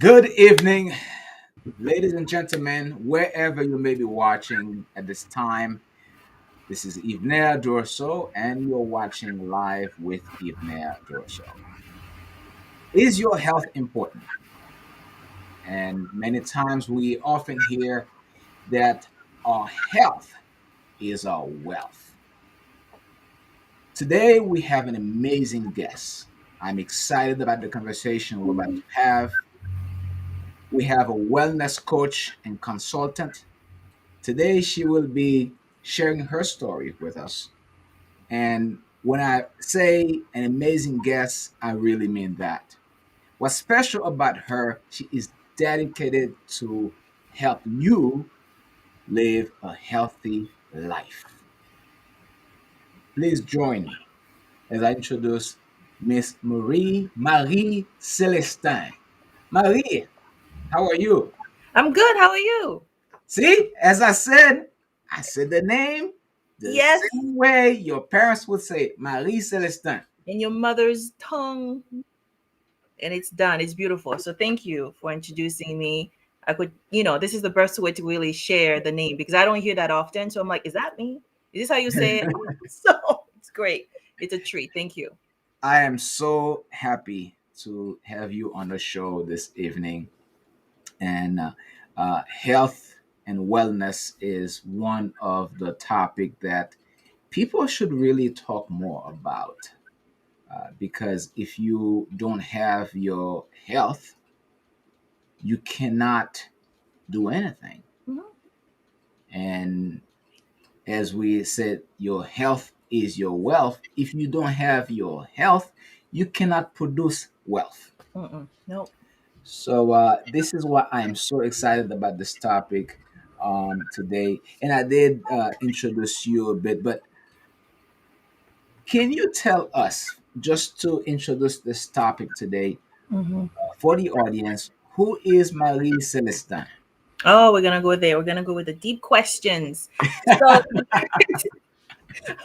Good evening, ladies and gentlemen, wherever you may be watching at this time. This is Yvener Duroseau, and you're watching live with Yvener Duroseau. Is your health important? And many times we often hear that our health is our wealth. Today we have an amazing guest. I'm excited about the conversation we're about to have. We have a wellness coach and consultant. Today, she will be sharing her story with us. And when I say an amazing guest, I really mean that. What's special about her, she is dedicated to help you live a healthy life. Please join me as I introduce Miss Marie Celestin. Marie, how are you? I'm good. How are you? See, as I said the name the Yes, same way your parents would say it, Marie Celestin. in your mother's tongue, and it's done. It's beautiful. So thank you for introducing me. I could, this is the best way to really share the name because I don't hear that often. So I'm like, is that me? Is this how you say it? So it's great. It's a treat. Thank you. I am so happy to have you on the show this evening. And health and wellness is one of the topic that people should really talk more about. Because if you don't have your health, you cannot do anything. Mhm. And as we said, your health is your wealth. If you don't have your health, you cannot produce wealth. Mm-mm. Nope. So this is why I am so excited about this topic today. And I did introduce you a bit, but can you tell us, just to introduce this topic today Mhm. for the audience, who is Marie Celestin? Oh, we're gonna go there. We're gonna go with the deep questions. So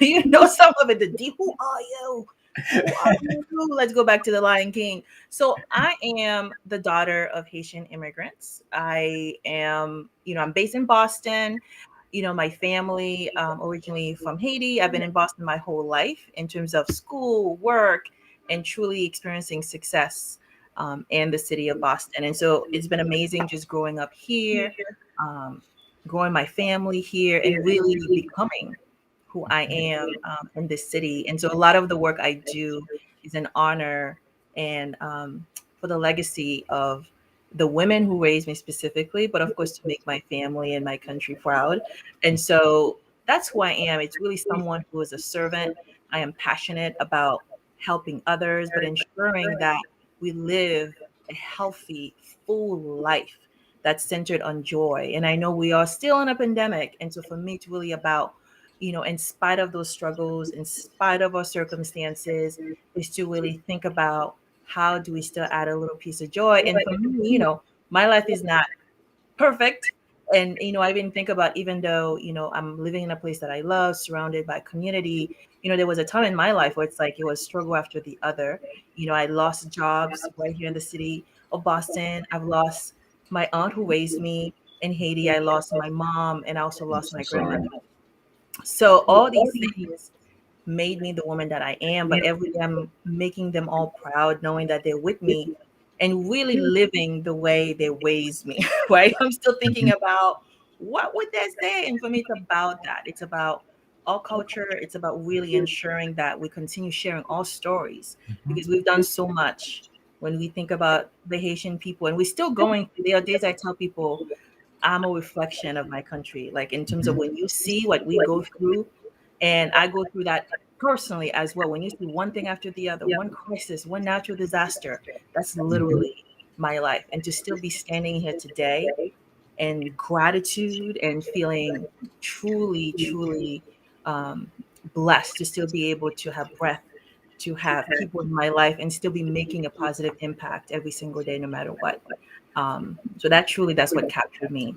you know some of it. The deep. Who are you? Who are you? Let's go back to the Lion King. So I am the daughter of Haitian immigrants. I am, I'm based in Boston. My family originally from Haiti. I've been in Boston my whole life in terms of school, work, and truly experiencing success in the city of Boston. And so it's been amazing just growing up here, um, growing my family here, and really becoming who I am in this city. And so a lot of the work I do is in honor and for the legacy of the women who raised me specifically, but of course to make my family and my country proud. And so that's who I am. It's really someone who is a servant. I am passionate about helping others, but ensuring that we live a healthy, full life that's centered on joy. And I know we are still in a pandemic. And so for me, it's really about in spite of those struggles, in spite of our circumstances, is to really think about how do we still add a little piece of joy. And for me, my life is not perfect. And, I even think about even though, I'm living in a place that I love, surrounded by community, there was a time in my life where it's like it was struggle after the other. I lost jobs right here in the city of Boston. I've lost my aunt who raised me in Haiti. I lost my mom and I also I'm lost so my sorry. grandmother. So all these things made me the woman that I am, but every day I'm making them all proud, knowing that they're with me and really living the way they raised me, right? I'm still thinking about what would they say? And for me, it's about that. It's about our culture. It's about really ensuring that we continue sharing our stories because we've done so much when we think about the Haitian people and we're still going through. There are days I tell people I'm a reflection of my country. Like in terms of Mhm. when you see what we go through, and I go through that personally as well. When you see one thing after the other, one crisis, one natural disaster, that's Mhm. literally my life. And to still be standing here today and gratitude and feeling truly, truly um, blessed to still be able to have breath, to have people in my life, and still be making a positive impact every single day, no matter what. So that's what captured me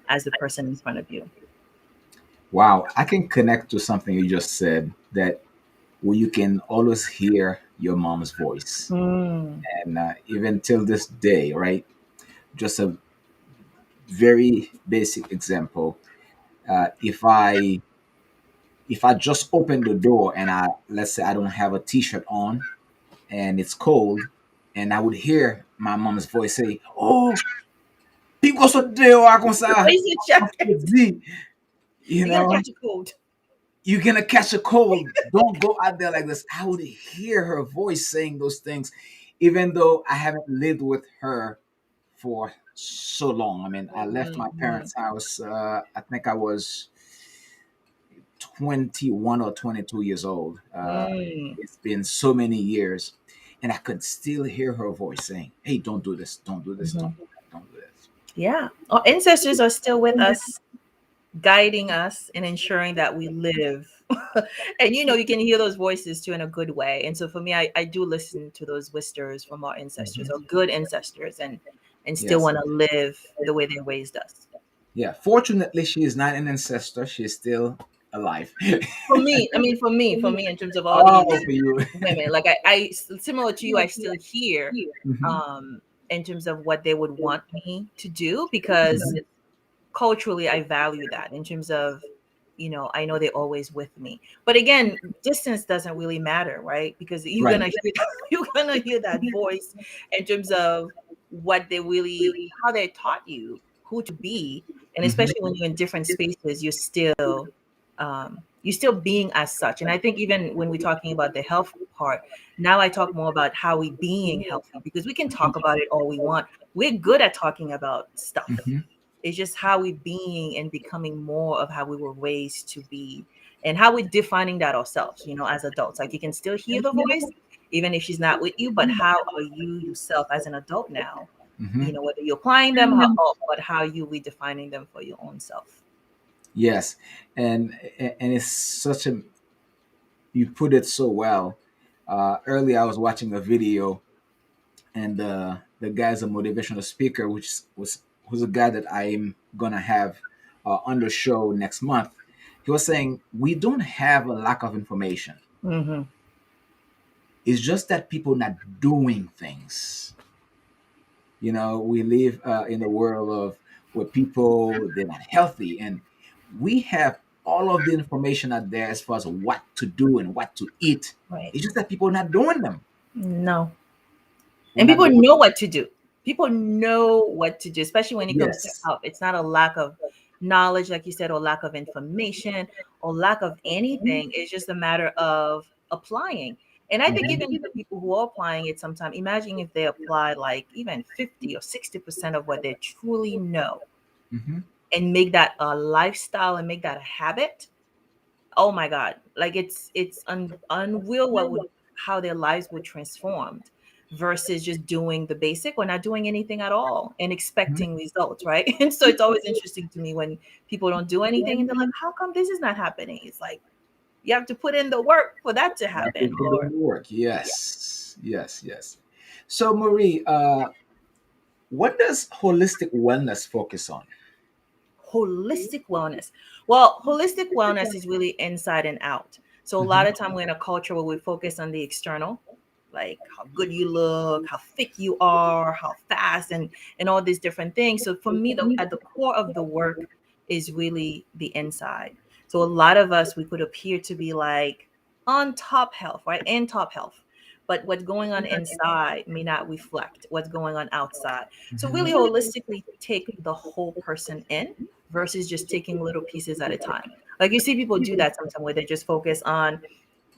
as the person in front of you. Wow, I can connect to something you just said that where you can always hear your mom's voice. Mm. And even till this day, right? Just a very basic example. If I just open the door and let's say I don't have a t-shirt on and it's cold, and I would hear my mom's voice say, "Oh, pico so deu com essa Raise your jacket. you You're gonna know, catch a cold. you're gonna catch a cold. Don't go out there like this." I would hear her voice saying those things, even though I haven't lived with her for so long. I mean, I left my Mhm. parents' house. I think I was 21 or 22 years old. Mm. It's been so many years, and I could still hear her voice saying, "Hey, don't do this. Don't do this. Don't Mhm. do that. Don't do this." Yeah, our ancestors are still with us, guiding us and ensuring that we live. And you can hear those voices too in a good way. And so for me, I do listen to those whispers from our ancestors, Mhm. or good ancestors, and still Yes. want to live the way they raised us. Yeah. Fortunately, she is not an ancestor. She is still alive. For me, I mean, for me, in terms of all Oh, these for you. women, like similar to you, I still hear, Mhm. um, in terms of what they would want me to do, because culturally I value that in terms of, I know they're always with me. But again, distance doesn't really matter, right? Because you're Right. gonna hear you're gonna hear that voice in terms of what they really how they taught you who to be. And Mhm. especially when you're in different spaces, you're still being as such. And I think even when we're talking about the health part, now I talk more about how we being healthy, because we can talk about it all we want. We're good at talking about stuff. Mhm. It's just how we being and becoming more of how we were raised to be, and how we're defining that ourselves, as adults. Like, you can still hear the voice, even if she's not with you, but how are you yourself as an adult now? Mhm. Whether you're applying them, but how you redefining them for your own self. Yes, and it's such a you put it so well. Earlier, I was watching a video, and the guy's a motivational speaker, who's a guy that I'm gonna have on the show next month. He was saying we don't have a lack of information. Hmm. It's just that people not doing things. We live in a world of where people they're not healthy, and we have all of the information out there as far as what to do and what to eat. Right. It's just that people are not doing them. No. We're And not people doing know them. what to do. People know what to do, especially when it comes to Yes. health. It's not a lack of knowledge, like you said, or lack of information, or lack of anything. It's just a matter of applying. And I think Hmm. even the people who are applying it sometimes, imagine if they apply like even 50 or 60% of what they truly know, Hmm. and make that a lifestyle and make that a habit. Oh my God, like it's unreal what would how their lives would transformed, versus just doing the basic or not doing anything at all and expecting results, right? And so it's always interesting to me when people don't do anything and they're like, how come this is not happening? It's like you have to put in the work for that to You have to happen. put in Or the work. yeah. Yes. Yes. Yes. So, Marie, what does holistic wellness focus on? Holistic wellness. Well, holistic wellness is really inside and out. So a lot Hmm. of time we're in a culture where we focus on the external, like how good you look, how fit you are, how fast, and all these different things. So for me, at the core of the work is really the inside. So a lot of us, we could appear to be like on top health, right? In top health. But what's going on inside may not reflect what's going on outside. So Hmm. really holistically take the whole person in, versus just taking little pieces at a time. Like, you see people do that sometimes, where they just focus on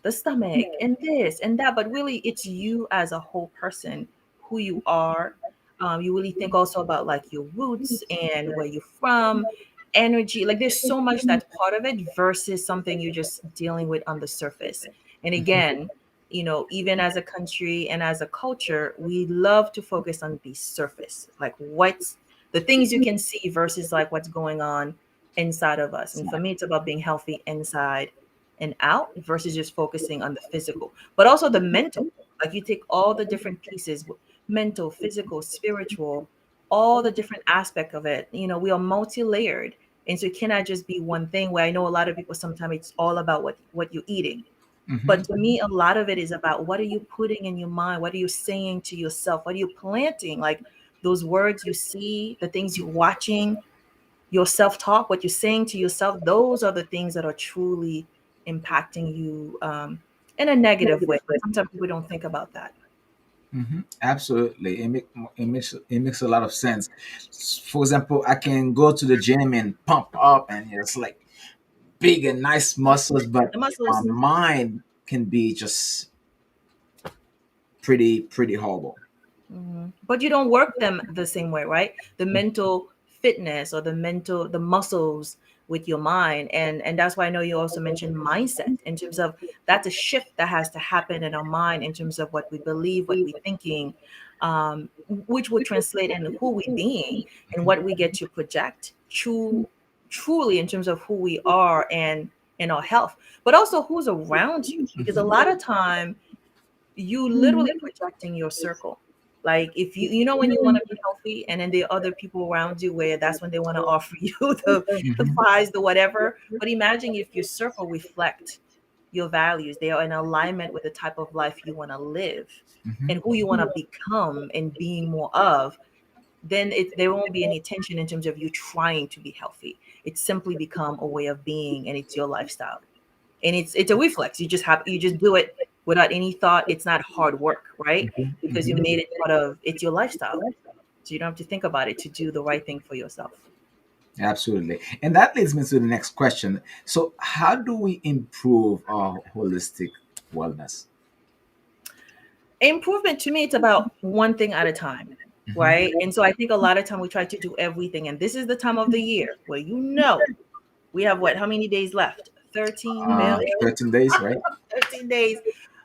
the stomach and this and that, but really it's you as a whole person, who you are. You really think also about like your roots and where you're from, energy. Like, there's so much that's part of it, versus something you're just dealing with on the surface. And again, even as a country and as a culture, we love to focus on the surface, like what's the things you can see, versus like what's going on inside of us. And for me, it's about being healthy inside and out, versus just focusing on the physical, but also the mental. Like, you take all the different pieces, mental, physical, spiritual, all the different aspect of it. We are multi-layered. And so it cannot just be one thing, where I know a lot of people sometimes it's all about what you're eating. But Hmm. to me, a lot of it is about what are you putting in your mind? What are you saying to yourself? What are you planting? Like those words you see, the things you're watching, your self talk, what you're saying to yourself, those are the things that are truly impacting you in a negative way. Sometimes people don't think about that. Absolutely, it makes a lot of sense. For example, I can go to the gym and pump up, and it's like big and nice muscles, but The my muscles. mind can be just pretty horrible. But you don't work them the same way, right? The mental fitness or the muscles with your mind. And that's why I know you also mentioned mindset in terms of that's a shift that has to happen in our mind in terms of what we believe, what we're thinking, which would translate into who we being and what we get to project truly in terms of who we are and in our health, but also who's around you. Because a lot of time you literally projecting your circle. Like if you know when you want to be healthy and then there are other people around you where that's when they want to offer you the Hmm. pies, the whatever. But imagine if your circle reflect your values. They are in alignment with the type of life you want to live Hmm. and who you want to become and being more of, then there won't be any tension in terms of you trying to be healthy. It's simply become a way of being and it's your lifestyle, and it's a reflex. You just do it without any thought. It's not hard work, right? Because you Hmm. made it part of it's your lifestyle, so you don't have to think about it to do the right thing for yourself. Absolutely. And that leads me to the next question. So, how do we improve our holistic wellness? Improvement to me, it's about one thing at a time, right? And so I think a lot of time we try to do everything, and this is the time of the year where we have what? How many days left? 13 barely. 13 days, right? 13 days.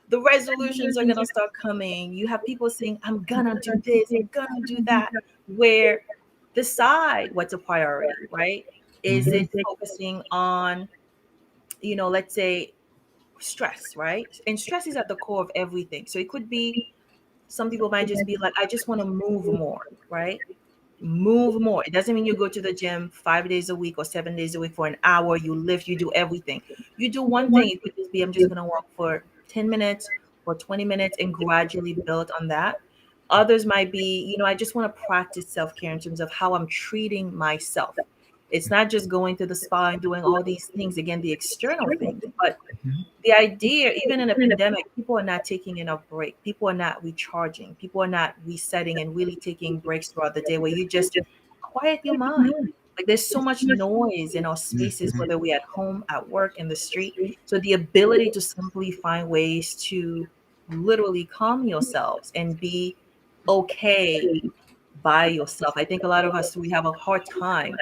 The resolutions are going to start coming. You have people saying, I'm going to do this, I'm going to do that. Where decide what's a priority, right? Is Hmm. it focusing on, let's say stress, right? And stress is at the core of everything. So it could be some people might just be like, I just want to move more, right? Move more. It doesn't mean you go to the gym 5 days a week or 7 days a week for an hour. You lift, you do everything. You do one thing. It could just be, I'm just going to walk for 10 minutes or 20 minutes and gradually build on that. Others might be, I just want to practice self care in terms of how I'm treating myself. It's not just going to the spa and doing all these things, again, the external things, but the idea, even in a pandemic, people are not taking enough break. People are not recharging. People are not resetting and really taking breaks throughout the day where you just quiet your mind. Like there's so much noise in our spaces, Hmm. whether we're at home, at work, in the street. So the ability to simply find ways to literally calm yourselves and be okay by yourself. I think a lot of us, we have a hard time.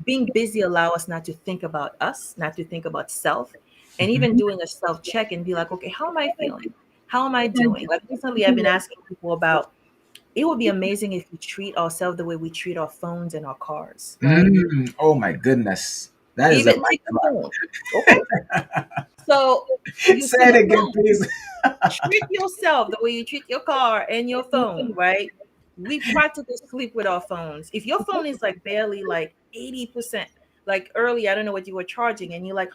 Being busy allow us not to think about us, not to think about self, and even Hmm. doing a self check and be like, okay, how am I feeling? How am I doing? Like recently, I've been asking people about. It would be amazing if we treat ourselves the way we treat our phones and our cars, right? Oh my goodness. That is a Even mic take the drop. phone. Okay. So you Say see it the again, phone. please. Treat yourself the way you treat your car and your phone, right? We practically sleep with our phones. If your phone is like barely like 80%, like early, I don't know what you were charging, and you're like,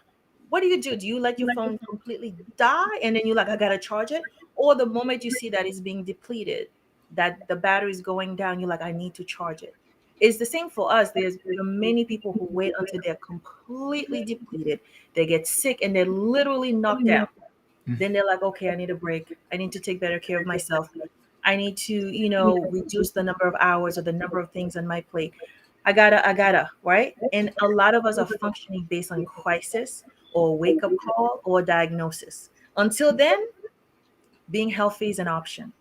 what do you do? Do you let your phone completely die and then you're like, I gotta charge it? Or the moment you see that it's being depleted, that the battery is going down, you're like, I need to charge it. It's the same for us. There are many people who wait until they're completely depleted, they get sick, and they're literally knocked down. Then they're like, okay, I need a break. I need to take better care of myself. I need to, reduce the number of hours or the number of things on my plate. I gotta, right? And a lot of us are functioning based on crisis or wake up call or diagnosis. Until then, being healthy is an option.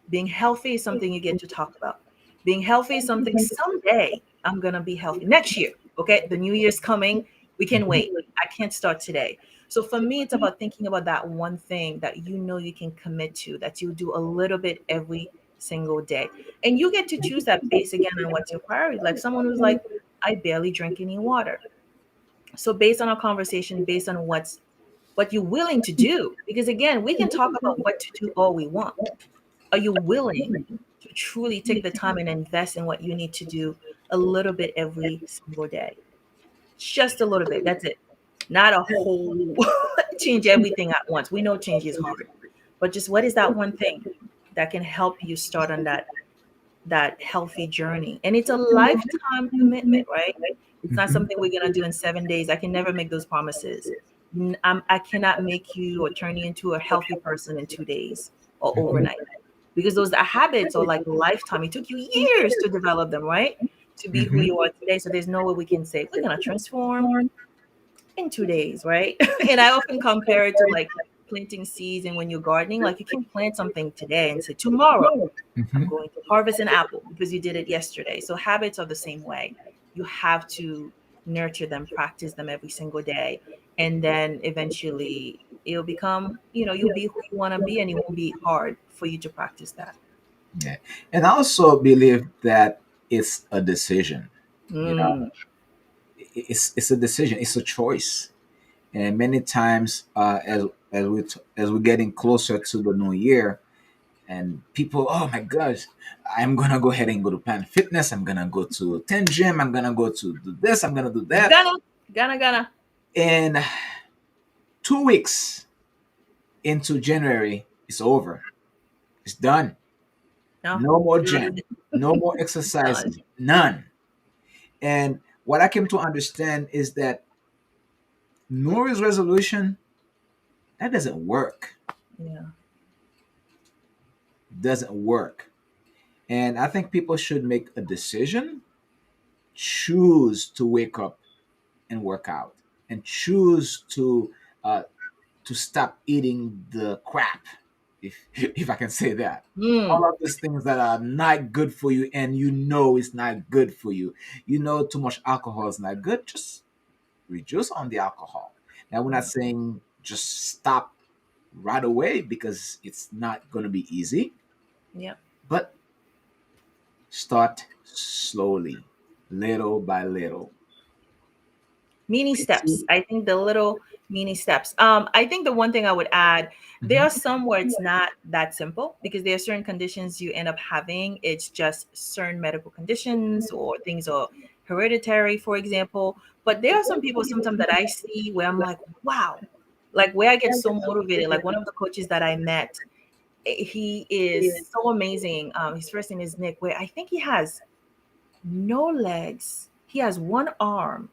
Being healthy is something you get to talk about. Being healthy is something someday I'm going to be healthy. Next year, okay? The new year's coming. We can wait. I can't start today. So for me, it's about thinking about that one thing that you can commit to, that you do a little bit every single day. And you get to choose that based again on what's your priority. Like someone who's like, I barely drink any water. So based on our conversation, based on what you're willing to do, because again, we can talk about what to do all we want. Are you willing to truly take the time and invest in what you need to do a little bit every single day? Just a little bit. That's it. not a whole change everything at once. We know change is hard, but just what is that one thing that can help you start on that healthy journey? And it's a lifetime commitment, right? It's not Mhm. something we're gonna do in 7 days. I can never make those promises. I cannot make you or turn you into a healthy person in 2 days or Mhm. overnight, because those habits are like lifetime. It took you years to develop them, right? To be who Mhm. you are today. So there's no way we can say we're gonna transform in 2 days, right? And I often compare it to like planting seeds, and when you're gardening, like you can plant something today and say tomorrow I'm Mhm. going to harvest an apple because you did it yesterday. So habits are the same way. You have to nurture them, practice them every single day, and then eventually it'll become, you'll be who you want to be, and it won't be hard for you to practice that. Yeah. And I also believe that it's a decision. You know, Mm, it's a decision. It's a choice. And many times, as we're getting closer to the new year, and people, oh my gosh, I'm gonna go ahead and go to Planet Fitness. I'm gonna go to 10 Gym. I'm gonna go to do this. I'm gonna do that. gonna, gonna. And 2 weeks into January, it's over. It's done. No, No more good. gym. No more Done. exercises. None. And what I came to understand is that New Year's resolution, that doesn't work. Yeah. Doesn't work. And I think people should make a decision, choose to wake up and work out, and choose uh, to stop eating the crap, if if I can say that. Mm, All of these things that are not good for you, and you know it's not good for you. You know too much alcohol is not good. Just reduce on the alcohol. Now we're not yeah. saying just stop right away because it's not going to be easy, Yeah. but start slowly, little by little. Mini steps. I think the little mini steps. I think the one thing I would add, there Mhm. are some where it's not that simple because there are certain conditions you end up having. It's just certain medical conditions or things are hereditary, for example. But there are some people sometimes that I see where I'm like, wow, like where I get so motivated. Like one of the coaches that I met, he is so amazing. His first name is Nick, where I think he has no legs. He has one arm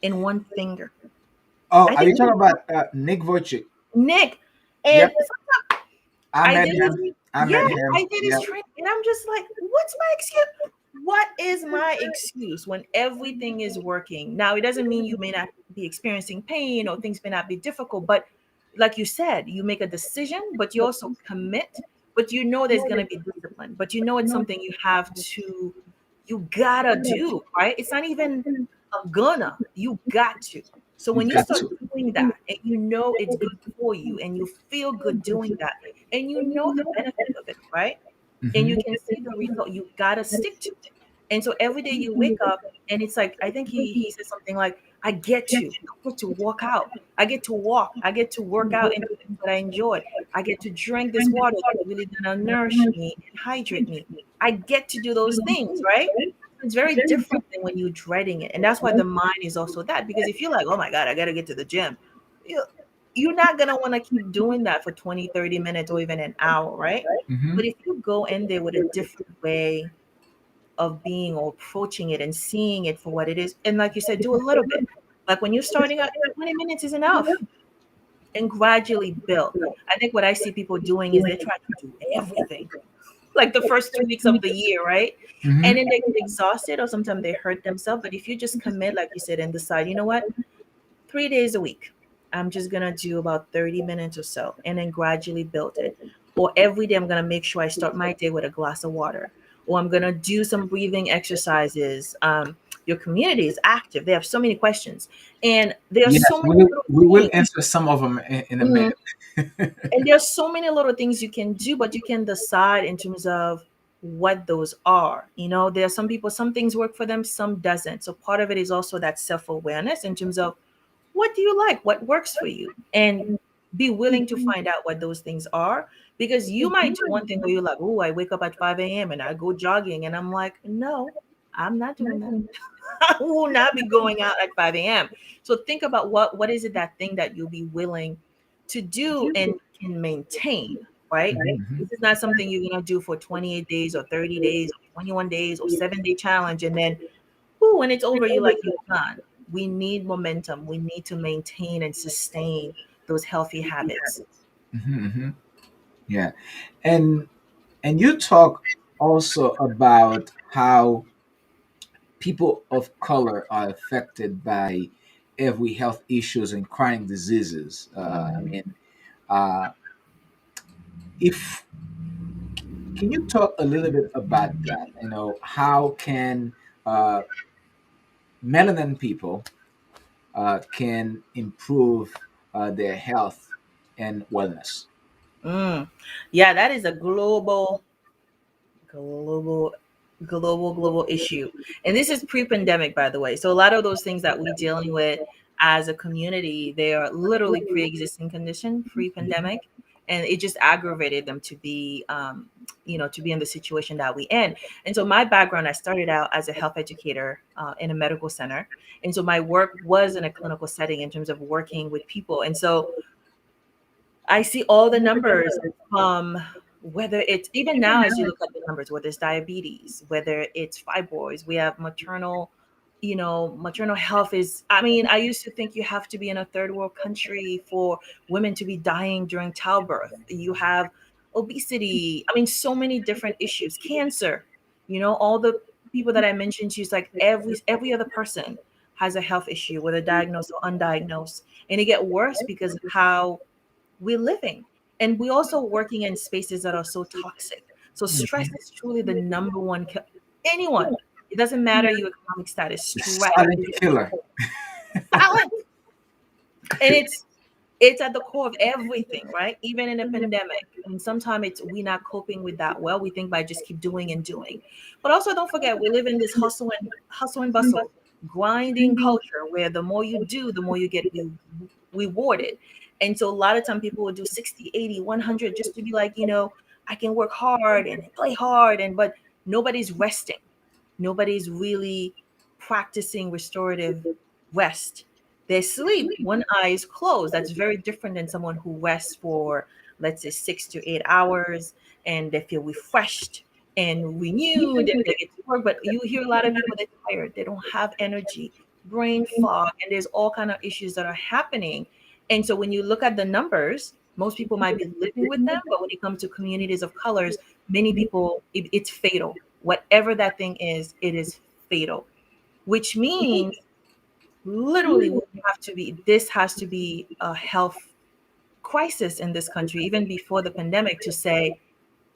and one finger. Oh, I are you think talking about Nick Vujicic? Nick. Yep, And I I met did his him. I yeah, met I him. did his Yep. training, and I'm just like, what's my excuse? What is my excuse when everything is working? Now, it doesn't mean you may not be experiencing pain or things may not be difficult, but like you said, you make a decision, but you also commit, but you know there's gonna be discipline, but you know it's something you gotta do, right? It's not even a gonna, you got to. So You when you got start to. doing that and you know it's good for you and you feel good doing that and you know the benefit of it, right? And you Hmm. can see the result, you gotta stick to it. And so every day you wake up and it's like, I think he said something like, I get to walk out, I get to walk, I get to work out and do things that I enjoy. I get to drink this water that's really gonna nourish me and hydrate me. I get to do those things, right? It's very different than when you're dreading it. And that's why the mind is also that. Because if you're like, oh my God, I gotta get to the gym, you you're not gonna want to keep doing that for 20, 30 minutes or even an hour, right? Hmm. But if you go in there with a different way of being or approaching it and seeing it for what it is, and like you said, do a little bit. Like when you're starting out, 20 minutes is enough and gradually build. I think what I see people doing is they try to do everything like the first 2 weeks of the year, right? And Hmm. then they get exhausted or sometimes they hurt themselves. But if you just commit, like you said, and decide, you know what, 3 days a week, I'm just gonna do about 30 minutes or so, and then gradually build it. Or every day, I'm gonna make sure I start my day with a glass of water. Or I'm gonna do some breathing exercises. Your community is active. They have so many questions, and there are Yes, so many little we will things. answer some of them in a Mhm. minute. And there's so many little things you can do, but you can decide in terms of what those are. There are some people, some things work for them, some doesn't. So part of it is also that self-awareness in terms of what do you like, what works for you, and be willing to find out what those things are. Because you might do one thing where you're like, oh, I wake up at 5 a.m. and I go jogging, and I'm like, no, I'm not doing that. who will not be going out at 5 a.m. So think about what is it, that thing that you'll be willing to do and can maintain, right? Mhm. This is not something you're gonna do for 28 days or 30 days or 21 days or 7 day challenge, and then ooh, when it's over, you're like, you're done. We need momentum. We need to maintain and sustain those healthy habits. Mhm. Mhm. Yeah. And you talk also about how people of color are affected by every health issues and chronic diseases. Uh, if can you talk a little bit about that? How can uh, melanin people can improve their health and wellness? Mm. Yeah, that is a global global issue, and this is pre-pandemic, by the way. So a lot of those things that we're dealing with as a community, they are literally pre-existing condition pre-pandemic, and it just aggravated them to be to be in the situation that we in. And so my background, I started out as a health educator in a medical center, and so my work was in a clinical setting in terms of working with people. And so I see all the numbers from, whether it's even now, as you look at the numbers, whether it's diabetes, whether it's fibroids, we have maternal, maternal health is, I mean, I used to think you have to be in a third world country for women to be dying during childbirth. You have obesity. I mean, so many different issues, cancer, all the people that I mentioned to you, it's like every other person has a health issue, whether diagnosed or undiagnosed. And it get worse because of how we're living. And we're also working in spaces that are so toxic. So stress Mhm. is truly the number one anyone. It doesn't matter your economic status. The Stress silent is killer. silent. And it's at the core of everything, right? Even in a pandemic. And sometimes it's we not coping with that well. We think by just keep doing and doing. But also don't forget we live in this hustle and bustle, grinding culture where the more you do, the more you get rewarded. And so a lot of time people will do 60, 80, 100 just to be like, I can work hard and play hard, and but nobody's resting. Nobody's really practicing restorative rest. They sleep, one eye is closed. That's very different than someone who rests for, let's say, 6 to 8 hours, and they feel refreshed and renewed and they get to work. But you hear a lot of people, they're tired, they don't have energy, brain fog, and there's all kind of issues that are happening. And so when you look at the numbers, most people might be living with them, but when it comes to communities of colors, many people, it's fatal. Whatever that thing is, it is fatal, which means literally we have to be this has to be a health crisis in this country even before the pandemic, to say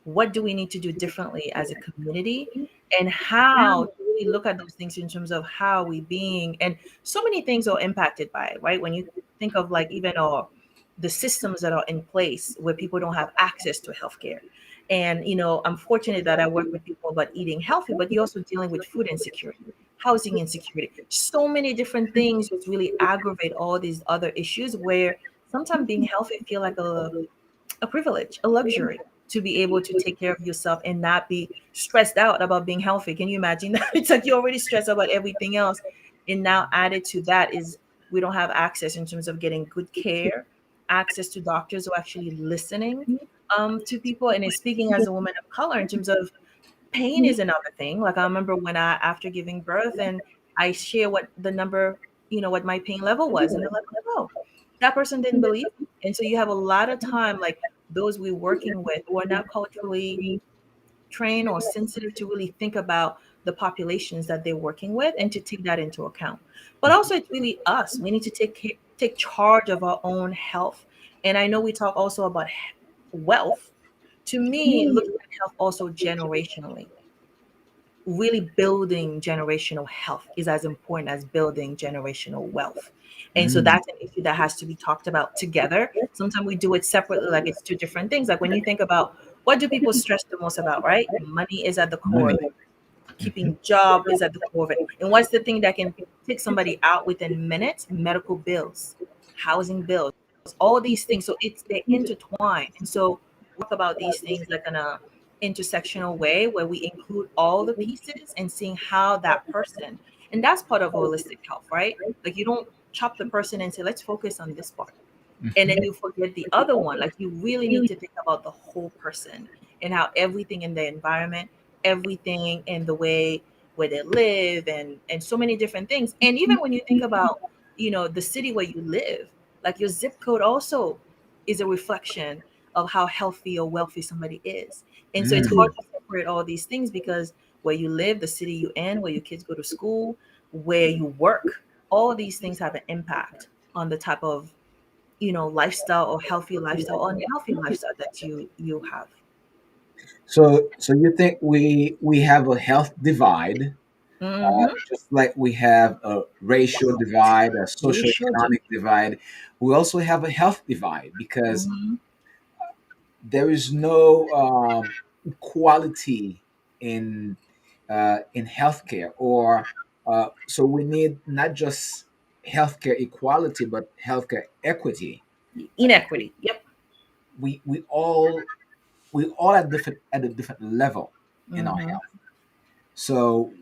what do we need to do differently as a community, and how to really look at those things in terms of how we being, and so many things are impacted by it, right? When you think of like even the systems that are in place where people don't have access to healthcare. And I'm fortunate that I work with people about eating healthy, but you're also dealing with food insecurity, housing insecurity, so many different things which really aggravate all these other issues, where sometimes being healthy feel like a privilege, a luxury, to be able to take care of yourself and not be stressed out about being healthy. Can you imagine that? It's like you're already stressed about everything else. And now added to that is we don't have access in terms of getting good care, access to doctors who are actually listening to people. And is speaking as a woman of color in terms of pain is another thing. Like I remember when I, after giving birth, and I share what the number, what my pain level was, and they're like, "Oh, that person didn't believe me." And so you have a lot of time, like those we're working with who are not culturally trained or sensitive to really think about the populations that they're working with and to take that into account. But also, it's really us. We need to take charge of our own health. And I know we talk also about wealth. To me, looking at health also generationally, really building generational health is as important as building generational wealth. And so Mm. that's an issue that has to be talked about together. Sometimes we do it separately, like it's two different things. Like when you think about what do people stress the most about, right? Money is at the core Money. of it. Keeping job is at the core of it. And what's the thing that can take somebody out within minutes? Medical bills, housing bills, all these things. So it's they're intertwined. And so we talk about these things like in a intersectional way where we include all the pieces and seeing how that person. And that's part of holistic health, right? Like you don't chop the person and say, let's focus on this part, and then Mhm. you forget the other one. Like you really need to think about the whole person and how everything in the environment, everything in the way where they live, and so many different things. And even when you think about, the city where you live, like your zip code also is a reflection of how healthy or wealthy somebody is. And so it's hard Mm. to separate all these things because where you live, the city you in, where your kids go to school, where you work, all these things have an impact on the type of lifestyle or healthy lifestyle or unhealthy lifestyle that you have. So you think we have a health divide, Mm-hmm. just like we have a racial divide, a We sure do. socioeconomic divide. We also have a health divide because Mm-hmm. there is no equality in healthcare, or so we need not just healthcare equality but healthcare equity. Inequity. Yep. We all at a different level in our Mm-hmm. health. So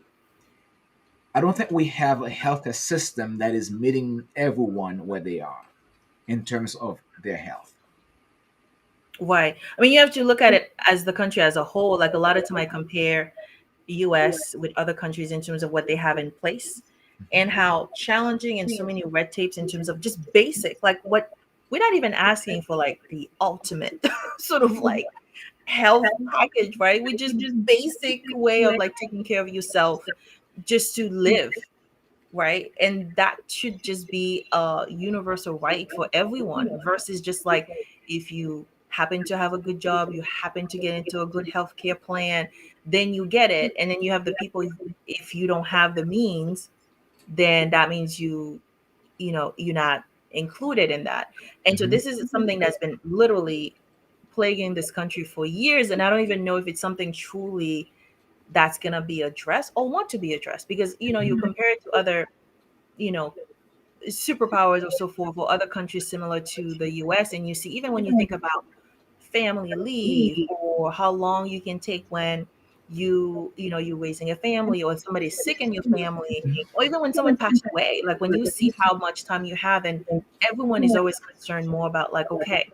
I don't think we have a healthcare system that is meeting everyone where they are in terms of their health. Why? I mean, you have to look at it as the country as a whole. Like a lot of time, I compare the U.S. with other countries in terms of what they have in place and how challenging and so many red tapes in terms of just basic, like what we're not even asking for, like the ultimate sort of like health package, right? We just basic way of like taking care of yourself just to live, right? And that should just be a universal right for everyone versus just like if you happen to have a good job, you happen to get into a good healthcare plan, then you get it. And then you have the people, if you don't have the means, then that means you're not included in that. And so Mhm. this is something that's been literally plaguing this country for years. And I don't even know if it's something truly that's going to be addressed or want to be addressed because, you Mhm. compare it to other, you know, superpowers or so forth, or other countries similar to the US. And you see, even when you think about family leave or how long you can take when you're raising a family or somebody's sick in your family, or even when someone passed away, like when you see how much time you have, and everyone is always concerned more about like, okay,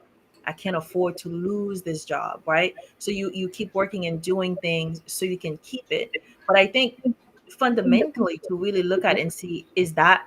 I can't afford to lose this job, right? So you keep working and doing things so you can keep it. But I think fundamentally to really look at and see, is that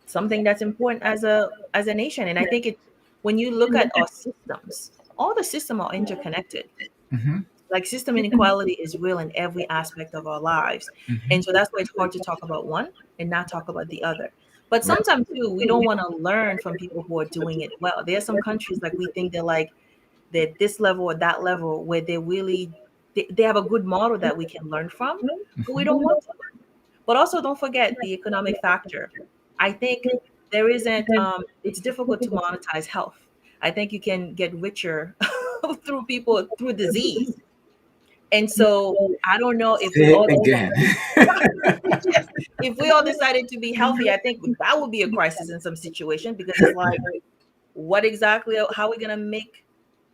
something that's important as a nation? And I think it, when you look at our systems, all the systems are interconnected. Mhm. Like system inequality is real in every aspect of our lives. And Mhm. so that's why it's hard to talk about one and not talk about the other. But Right. sometimes too, we don't want to learn from people who are doing it well. There are some countries like we think they're this level or that level where they really they have a good model that we can learn from, but we Mhm. don't want to. But also, don't forget the economic factor. I think there isn't, it's difficult to monetize health. I think you can get richer through people, through disease. And so I don't know if we Say all it again. yes, if we all decided to be healthy, I think that would be a crisis in some situation because it's like, what exactly, how are we going to make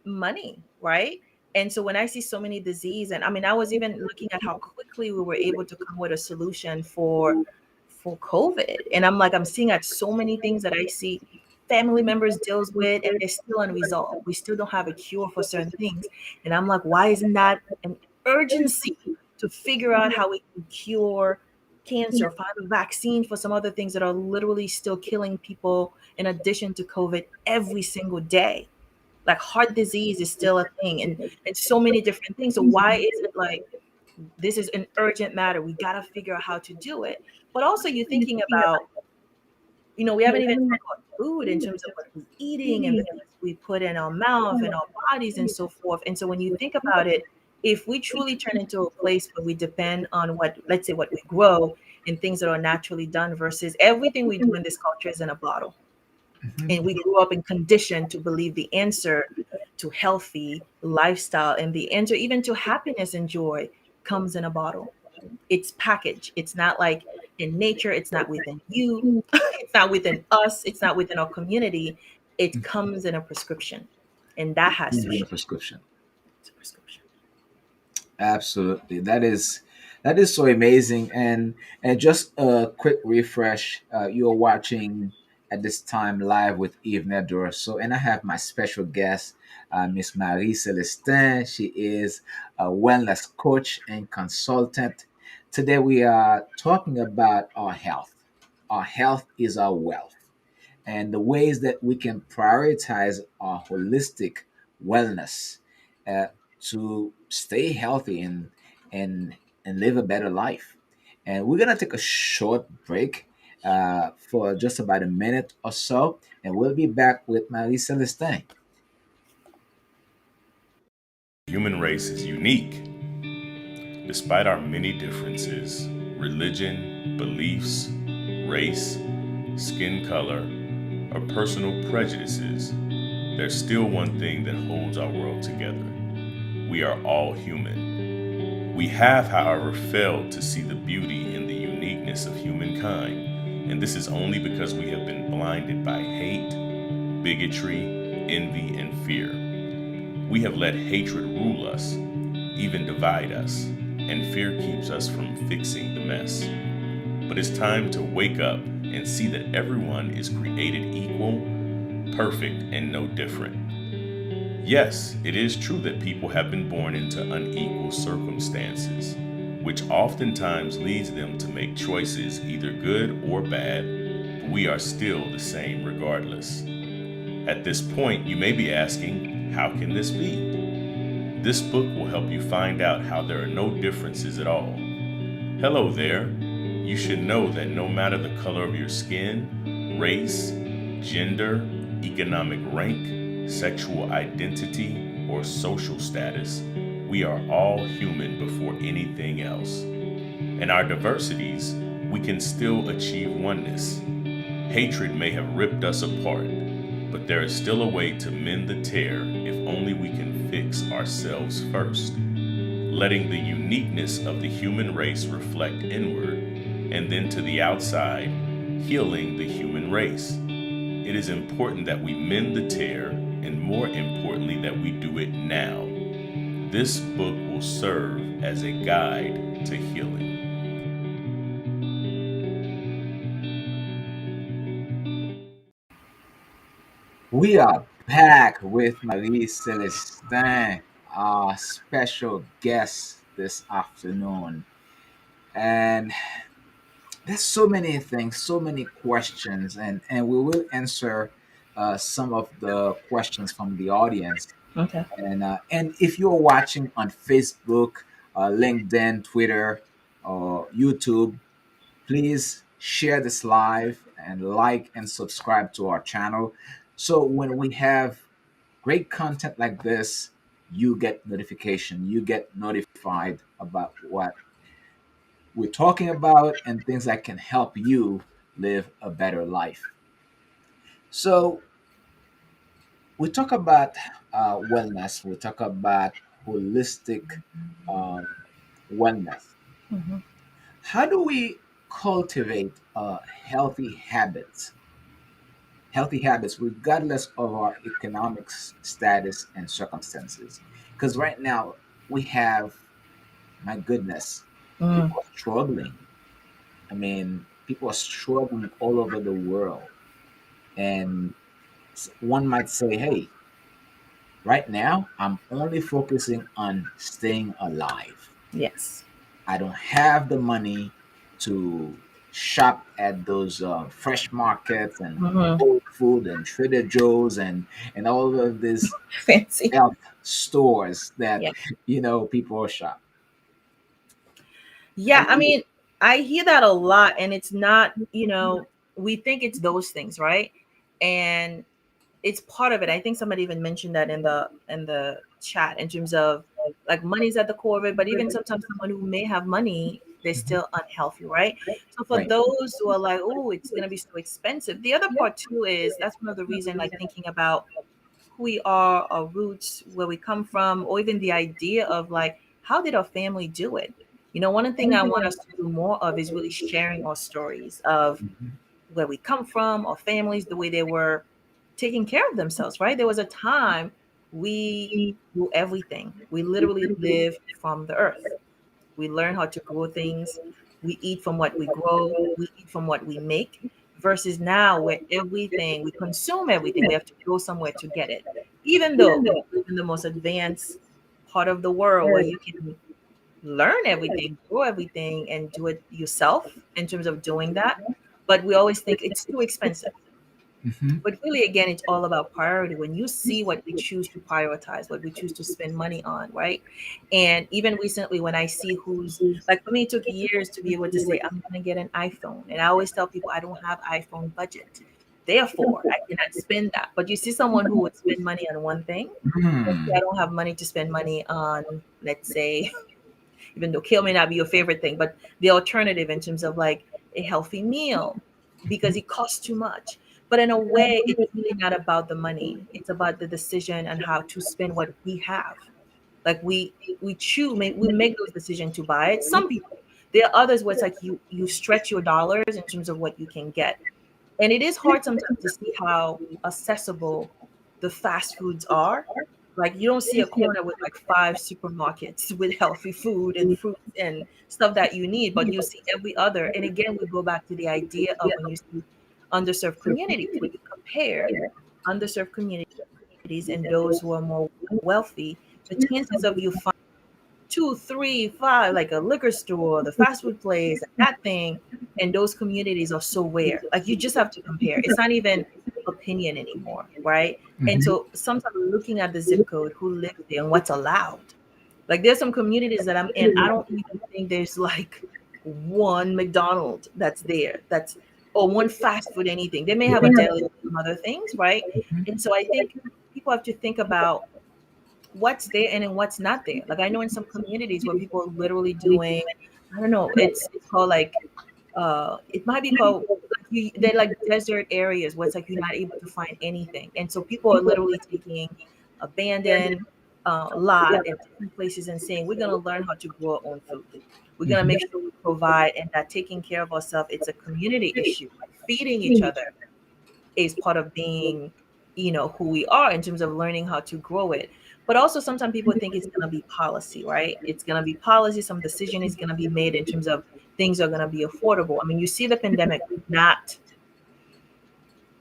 money, right? And so when I see so many disease, and I mean, I was even looking at how quickly we were able to come with a solution for COVID, and I'm like, I'm seeing at so many things that I see family members deals with, and they're still unresolved. We still don't have a cure for certain things, and I'm like, why isn't that an urgency to figure out how we can cure cancer, find a vaccine for some other things that are literally still killing people in addition to COVID every single day? Like heart disease is still a thing, and so many different things. So why is it like this is an urgent matter? We got to figure out how to do it. But also, you're thinking about, we haven't even talked about food in terms of what we're eating and the things we put in our mouth and our bodies and so forth. And so when you think about it, if we truly turn into a place where we depend on what, let's say, what we grow and things that are naturally done versus everything we do in this culture is in a bottle, Mhm. and we grew up and conditioned to believe the answer to healthy lifestyle and the answer even to happiness and joy comes in a bottle. It's packaged. It's not like in nature. It's not within you. It's not within us. It's not within our community. It comes in a prescription, and that has to Using a shift. prescription. It's a prescription. Absolutely. That is. That is so amazing. And just a quick refresh, you're watching at this time live with Yvener Duroseau, and I have my special guest, Miss Marie Celestin. She is a wellness coach and consultant. Today we are talking about our health. Our health is our wealth, and the ways that we can prioritize our holistic wellness uh, to stay healthy and and live a better life. And we're gonna take a short break for just about a minute or so, and we'll be back with Marie Celestin. Human race is unique. Despite our many differences, religion, beliefs, race, skin color, or personal prejudices, there's still one thing that holds our world together. We are all human. We have, however, failed to see the beauty in the uniqueness of humankind, and this is only because we have been blinded by hate, bigotry, envy, and fear. We have let hatred rule us, even divide us, and fear keeps us from fixing the mess. But it's time to wake up and see that everyone is created equal, perfect, and no different. Yes, it is true that people have been born into unequal circumstances, which oftentimes leads them to make choices either good or bad, but we are still the same regardless. At this point, you may be asking, how can this be? This book will help you find out how there are no differences at all. Hello there. You should know that no matter the color of your skin, race, gender, economic rank, sexual identity, or social status, we are all human before anything else. In our diversities, we can still achieve oneness. Hatred may have ripped us apart, but there is still a way to mend the tear if only we can fix ourselves first, letting the uniqueness of the human race reflect inward, and then to the outside, healing the human race. It is important that we mend the tear, and more importantly, that we do it now. This book will serve as a guide to healing. We are back with Marie Celestin, our special guest this afternoon. And there's so many things, so many questions, and we will answer some of the questions from the audience. Okay. And if you're watching on Facebook, LinkedIn, Twitter, or YouTube, please share this live and like and subscribe to our channel. So when we have great content like this, you get notification, you get notified about what we're talking about and things that can help you live a better life. So we talk about wellness. We talk about holistic um, wellness. Hmm. How do we cultivate healthy habits? Healthy habits, regardless of our economic status and circumstances. Because right now we have, my goodness, Mm. people are struggling. I mean, people are struggling all over the world. And one might say, hey, right now, I'm only focusing on staying alive. Yes. I don't have the money to shop at those fresh markets and Hmm. Whole Food and Trader Joe's and all of these Fancy. health stores that Yeah. people shop. Yeah. And I mean, I hear that a lot, and it's not, we think it's those things, right? And it's part of it. I think somebody even mentioned that in the chat in terms of like money's at the core of it, but even sometimes someone who may have money, they're Mhm. still unhealthy, right? So for Right. those who are like, oh, it's gonna be so expensive. The other part too is that's one of the reason like thinking about who we are, our roots, where we come from, or even the idea of like how did our family do it? One thing I want us to do more of is really sharing our stories of Mhm. where we come from, our families, the way they were taking care of themselves, right? There was a time we do everything. We literally live from the earth. We learn how to grow things. We eat from what we grow. We eat from what we make. Versus now, where everything we consume, everything we have to go somewhere to get it. Even though we live in the most advanced part of the world where you can learn everything, grow everything, and do it yourself in terms of doing that. But we always think it's too expensive. Hmm. But really, again, it's all about priority. When you see what we choose to prioritize, what we choose to spend money on, right? And even recently, when I see who's like, for me, it took years to be able to say, I'm going to get an iPhone. And I always tell people, I don't have iPhone budget. Therefore, I cannot spend that. But you see someone who would spend money on one thing. Let's say I don't have money to spend money on, let's say, even though kale may not be your favorite thing, but the alternative in terms of like a healthy meal because it costs too much. But in a way, it's really not about the money. It's about the decision and how to spend what we have. Like we choose, we make those decisions to buy it. Some people, there are others where it's like you stretch your dollars in terms of what you can get, and it is hard sometimes to see how accessible the fast foods are. Like you don't see a corner with like five supermarkets with healthy food and fruits and stuff that you need, but you see every other. And again, we go back to the idea of when you see underserved communities, when you compare underserved communities and those who are more wealthy, the chances of you finding two, three, five, like a liquor store, the fast food place, that thing, and those communities are so rare. Like you just have to compare. It's not even opinion anymore, right? And Hmm. so sometimes looking at the zip code, who lives there and what's allowed. Like there's some communities that I'm in, I don't even think there's like one McDonald's that's there, that's or one fast food anything. They may have a deli and some other things, right? And so I think people have to think about what's there and then what's not there. Like I know in some communities where people are literally doing, I don't know, it's called like it might be called like they're like desert areas where it's like you're not able to find anything. And so people are literally taking abandoned lot and different places and saying, we're gonna learn how to grow our own food. We're gonna make Hmm. sure we provide and that taking care of ourselves, it's a community issue. Like feeding each other is part of being, who we are in terms of learning how to grow it. But also sometimes people think it's going to be policy, right? It's going to be policy. Some decision is going to be made in terms of things are going to be affordable. I mean, you see the pandemic not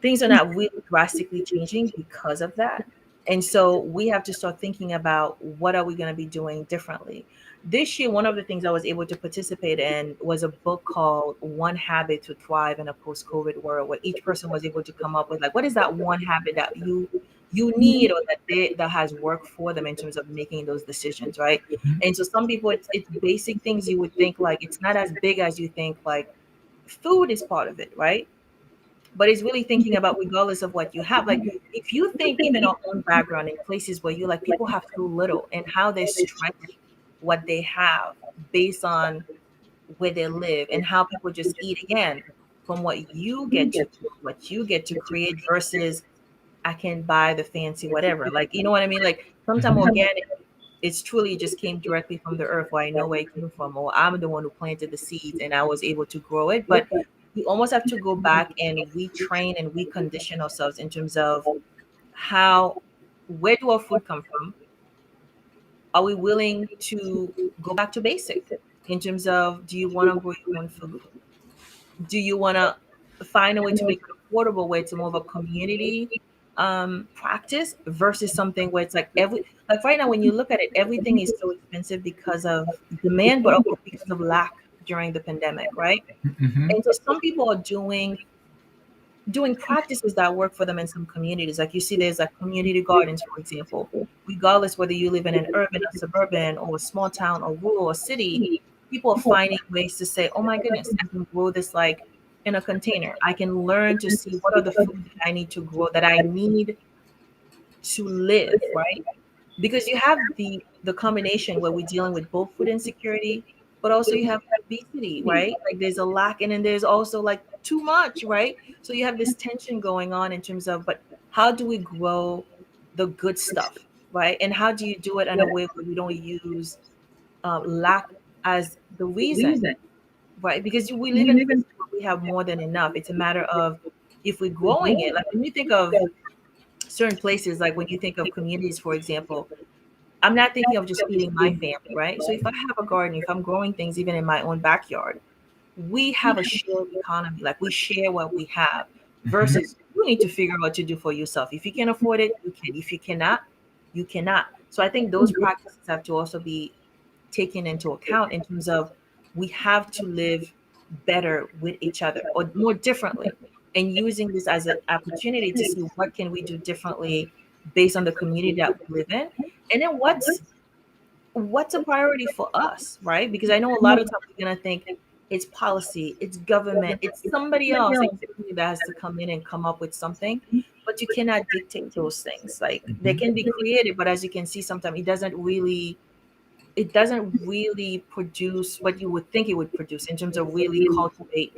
things are not really drastically changing because of that. And so we have to start thinking about what are we going to be doing differently. This year, one of the things I was able to participate in was a book called One Habit to Thrive in a Post-COVID World, where each person was able to come up with like, what is that one habit that you need or that has worked for them in terms of making those decisions, right? And so some people it's basic things you would think like it's not as big as you think, like food is part of it, right? But it's really thinking about regardless of what you have. Like if you think even our own background in places where you like people have so little and how they stretch what they have based on where they live and how people just eat again from what you get to grow, what you get to create versus I can buy the fancy whatever. Like you know what I mean? Like sometimes Hmm. organic it's truly just came directly from the earth where I know where it came from, or I'm the one who planted the seeds and I was able to grow it. But we almost have to go back and retrain and recondition ourselves in terms of how, where do our food come from? Are we willing to go back to basic in terms of do you want to grow your own food? Do you want to find a way to make it affordable where it's more of a community practice versus something where it's like like right now when you look at it everything is so expensive because of demand but also because of lack during the pandemic, right? Hmm. And so some people are doing practices that work for them in some communities. Like you see, there's like community gardens, for example. Regardless whether you live in an urban or suburban or a small town or rural or city, people are finding ways to say, "Oh my goodness, I can grow this like in a container. I can learn to see what are the food that I need to grow that I need to live." Right? Because you have the combination where we're dealing with both food insecurity, but also you have obesity, right? Like there's a lack, and then there's also like too much, right? So you have this tension going on in terms of, but how do we grow the good stuff, right? And how do you do it in a way where we don't use lack as the reason, right? Because we live in places where we have more than enough. It's a matter of if we're growing it. Like when you think of certain places, like when you think of communities, for example, I'm not thinking of just feeding my family, right? So if I have a garden, if I'm growing things even in my own backyard, we have a shared economy. Like we share what we have Mhm. versus you need to figure out what to do for yourself. If you can afford it, you can. If you cannot, you cannot. So I think those practices have to also be taken into account in terms of we have to live better with each other or more differently, and using this as an opportunity to see what can we do differently based on the community that we live in, and then what's a priority for us, right? Because I know a lot of times we're gonna think it's policy, it's government, it's somebody else externally that has to come in and come up with something. But you cannot dictate those things. Like they Mhm. can be creative, but as you can see, sometimes it doesn't really produce what you would think it would produce in terms of really cultivate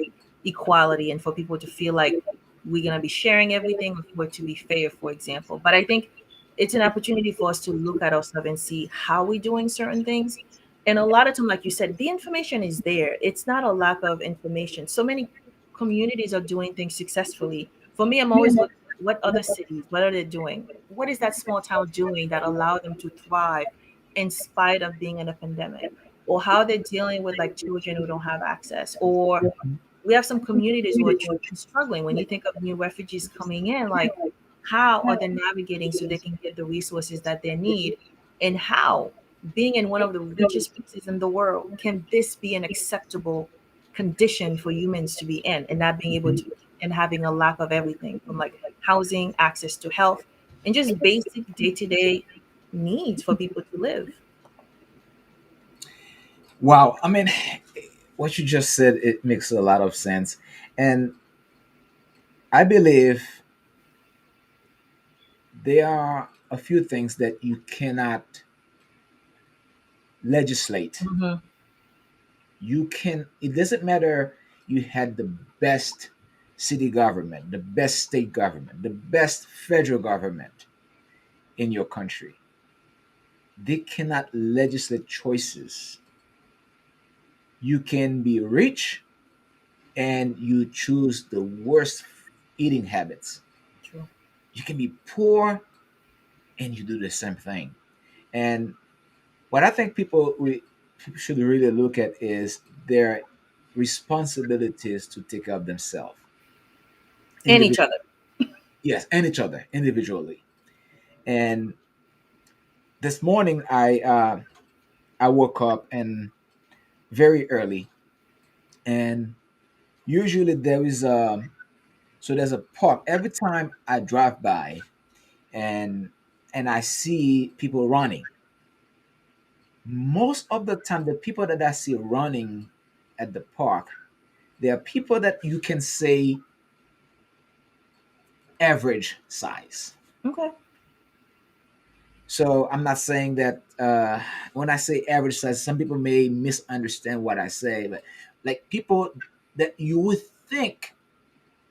equality and for people to feel like we're going to be sharing everything or for it to be fair, for example. But I think it's an opportunity for us to look at ourselves and see how we're doing certain things. And a lot of time, like you said, the information is there. It's not a lack of information. So many communities are doing things successfully. For me, I'm always looking at what other cities, what are they doing? What is that small town doing that allow them to thrive in spite of being in a pandemic, or how they're dealing with like children who don't have access, or we have some communities who are truly struggling. When you think of new refugees coming in, like how are they navigating so they can get the resources that they need, and how being in one of the richest places in the world can this be an acceptable condition for humans to be in and not being able to, and having a lack of everything from like housing, access to health, and just basic day-to-day needs for people to live. Wow. I mean, what you just said, it makes a lot of sense. And I believe there are a few things that you cannot legislate. Hmm. You can, it doesn't matter you had the best city government, the best state government, the best federal government in your country. They cannot legislate choices. You can be rich and you choose the worst eating habits. True. You can be poor and you do the same thing. And what I think people should really look at is their responsibilities to take care of themselves. And each other. Yes, and each other individually. And this morning, I woke up and very early, and usually there's a park every time I drive by, and I see people running. Most of the time, the people that I see running at the park, they are people that you can say average size. Okay. So I'm not saying that when I say average size, some people may misunderstand what I say, but like people that you would think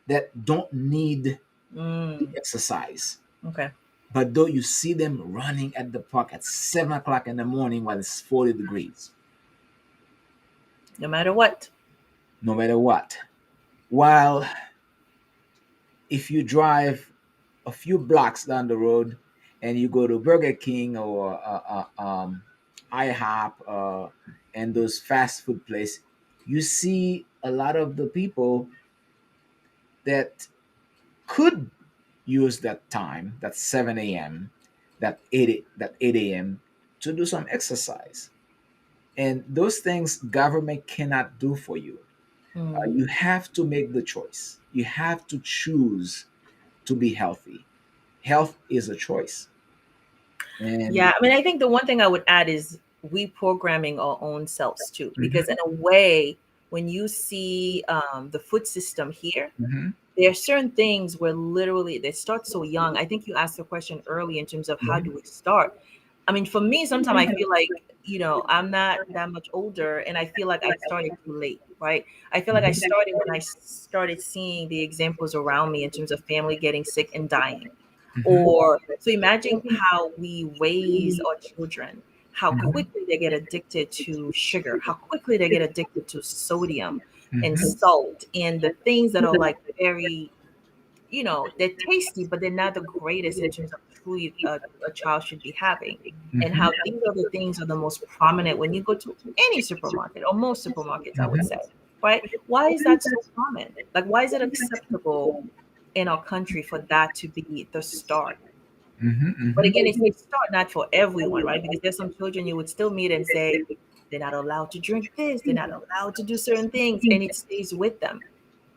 that don't need to Mm, exercise, okay. but though you see them running at the park at 7 o'clock in the morning while it's 40 degrees, No matter what. no matter what. While if you drive a few blocks down the road and you go to Burger King or IHOP and those fast food places, you see a lot of the people that could use that time, that 7 a.m., that 8 a.m. to do some exercise. And those things government cannot do for you. Mm. You have to make the choice. You have to choose to be healthy. Health is a choice. Yeah, And I mean, I think the one thing I would add is reprogramming our own selves too, because mhm, in a way, when you see the food system here, mhm, there are certain things where literally they start so young. I think you asked the question early in terms of how do mhm, we start. I mean, for me, sometimes I feel like, I'm not that much older and I feel like I started too late, right? I feel like I mhm, started when I started seeing the examples around me in terms of family getting sick and dying. mhm, Or so imagine how we raise our children, how mhm, quickly they get addicted to sugar, how quickly they get addicted to sodium and mhm, salt and the things that are like very, they're tasty, but they're not the greatest in terms of food a child should be having, and Mm-hmm. how these are the things are the most prominent when you go to any supermarket, or most supermarkets, I would say, Mm-hmm. right? Why is that so common? Like, why is it acceptable in our country for that to be the start? Mm-hmm. But Mm-hmm. again, it's a start not for everyone, right? Because there's some children you would still meet and say, they're not allowed to drink this, they're not allowed to do certain things, and it stays with them.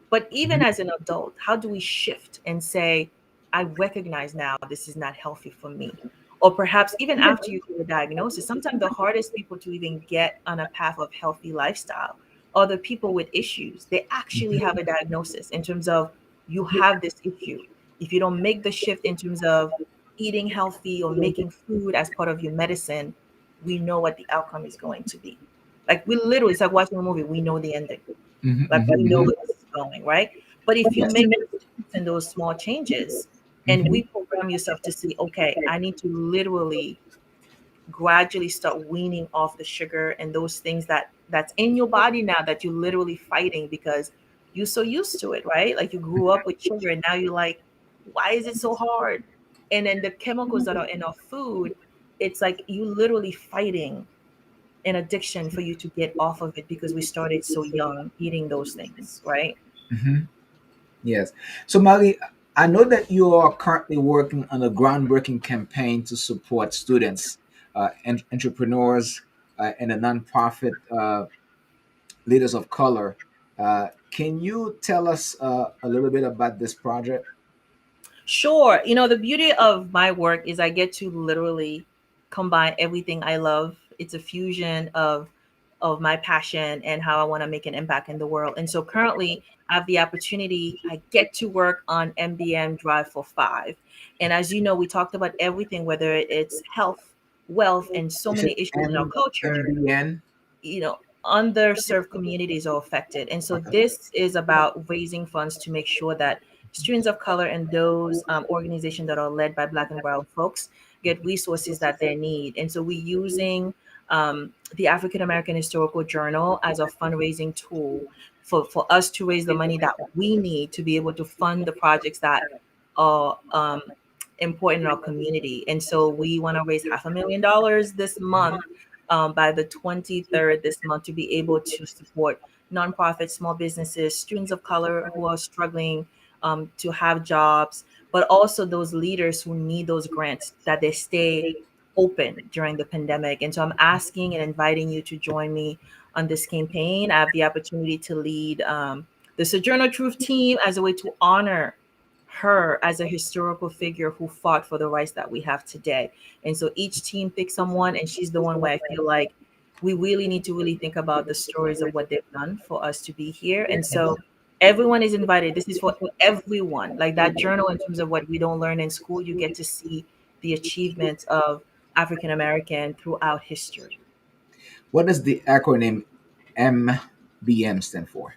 But even as an adult, how do we shift and say, I recognize now this is not healthy for me? Or perhaps even after you get a diagnosis, sometimes the hardest people to even get on a path of healthy lifestyle are the people with issues. They actually have a diagnosis in terms of, you have this issue. If you don't make the shift in terms of eating healthy or making food as part of your medicine, we know what the outcome is going to be. Like, we literally, it's like watching a movie, we know the ending. Mm-hmm. Like, we know Mm-hmm. where this is going, right? But if you Yes. make those tweaks and those small changes, and Mm-hmm. reprogram yourself to see, okay, I need to literally gradually start weaning off the sugar and those things that's in your body now that you're literally fighting because you're so used to it, right? Like, you grew up with sugar and now you're like, why is it so hard? And then the chemicals that are in our food, it's like you literally fighting an addiction for you to get off of it because we started so young eating those things, right? Mm-hmm. Yes. So, Mali, I know that you are currently working on a groundbreaking campaign to support students, and entrepreneurs, and the nonprofit leaders of color. Can you tell us a little bit about this project? Sure. The beauty of my work is I get to literally combine everything I love. It's a fusion of my passion and how I want to make an impact in the world. And so currently I have the opportunity, I get to work on MBM Drive for Five. And as you know, we talked about everything, whether it's health, wealth, and so Is many it issues in our culture. MBN? Underserved communities are affected. And so Okay. this is about raising funds to make sure that students of color and those organizations that are led by Black and Brown folks get resources that they need. And so we're using the African American Historical Journal as a fundraising tool for us to raise the money that we need to be able to fund the projects that are important in our community. And so we want to raise $500,000 this month, by the 23rd this month, to be able to support nonprofits, small businesses, students of color who are struggling to have jobs, but also those leaders who need those grants that they stay open during the pandemic. And so I'm asking and inviting you to join me on this campaign. I have the opportunity to lead the Sojourner Truth team as a way to honor her as a historical figure who fought for the rights that we have today. And so each team picks someone, and she's the one where I feel like we really need to really think about the stories of what they've done for us to be here. And so everyone is invited. This is for everyone. Like that journal, in terms of what we don't learn in school, you get to see the achievements of African American throughout history. What does the acronym MBM stand for?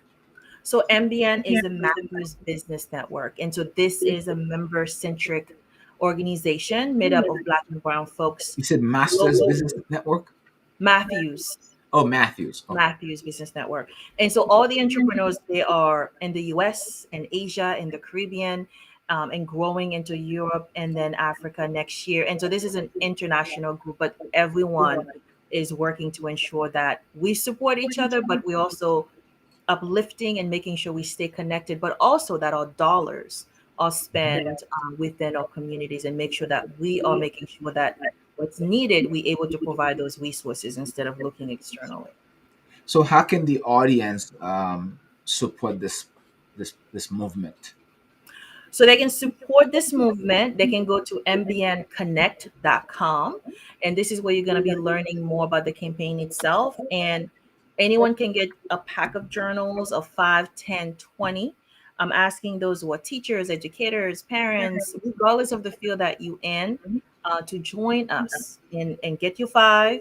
So MBN is the Matthews Business Network. And so this is a member centric organization made up of Black and Brown folks You said Masters globally. Business Network? Matthews. Oh, Matthews. Okay. Matthews Business Network. And so all the entrepreneurs, they are in the US and Asia and the Caribbean, and growing into Europe and then Africa next year. And so this is an international group, but everyone is working to ensure that we support each other, but we also uplifting and making sure we stay connected, but also that our dollars are spent within our communities, and make sure that we are making sure that what's needed, we able to provide those resources instead of looking externally. So, how can the audience support this movement? So they can support this movement. They can go to mbnconnect.com. And this is where you're going to be learning more about the campaign itself. And anyone can get a pack of journals of 5, 10, 20. I'm asking those who are teachers, educators, parents, regardless of the field that you in, to join us and get your five.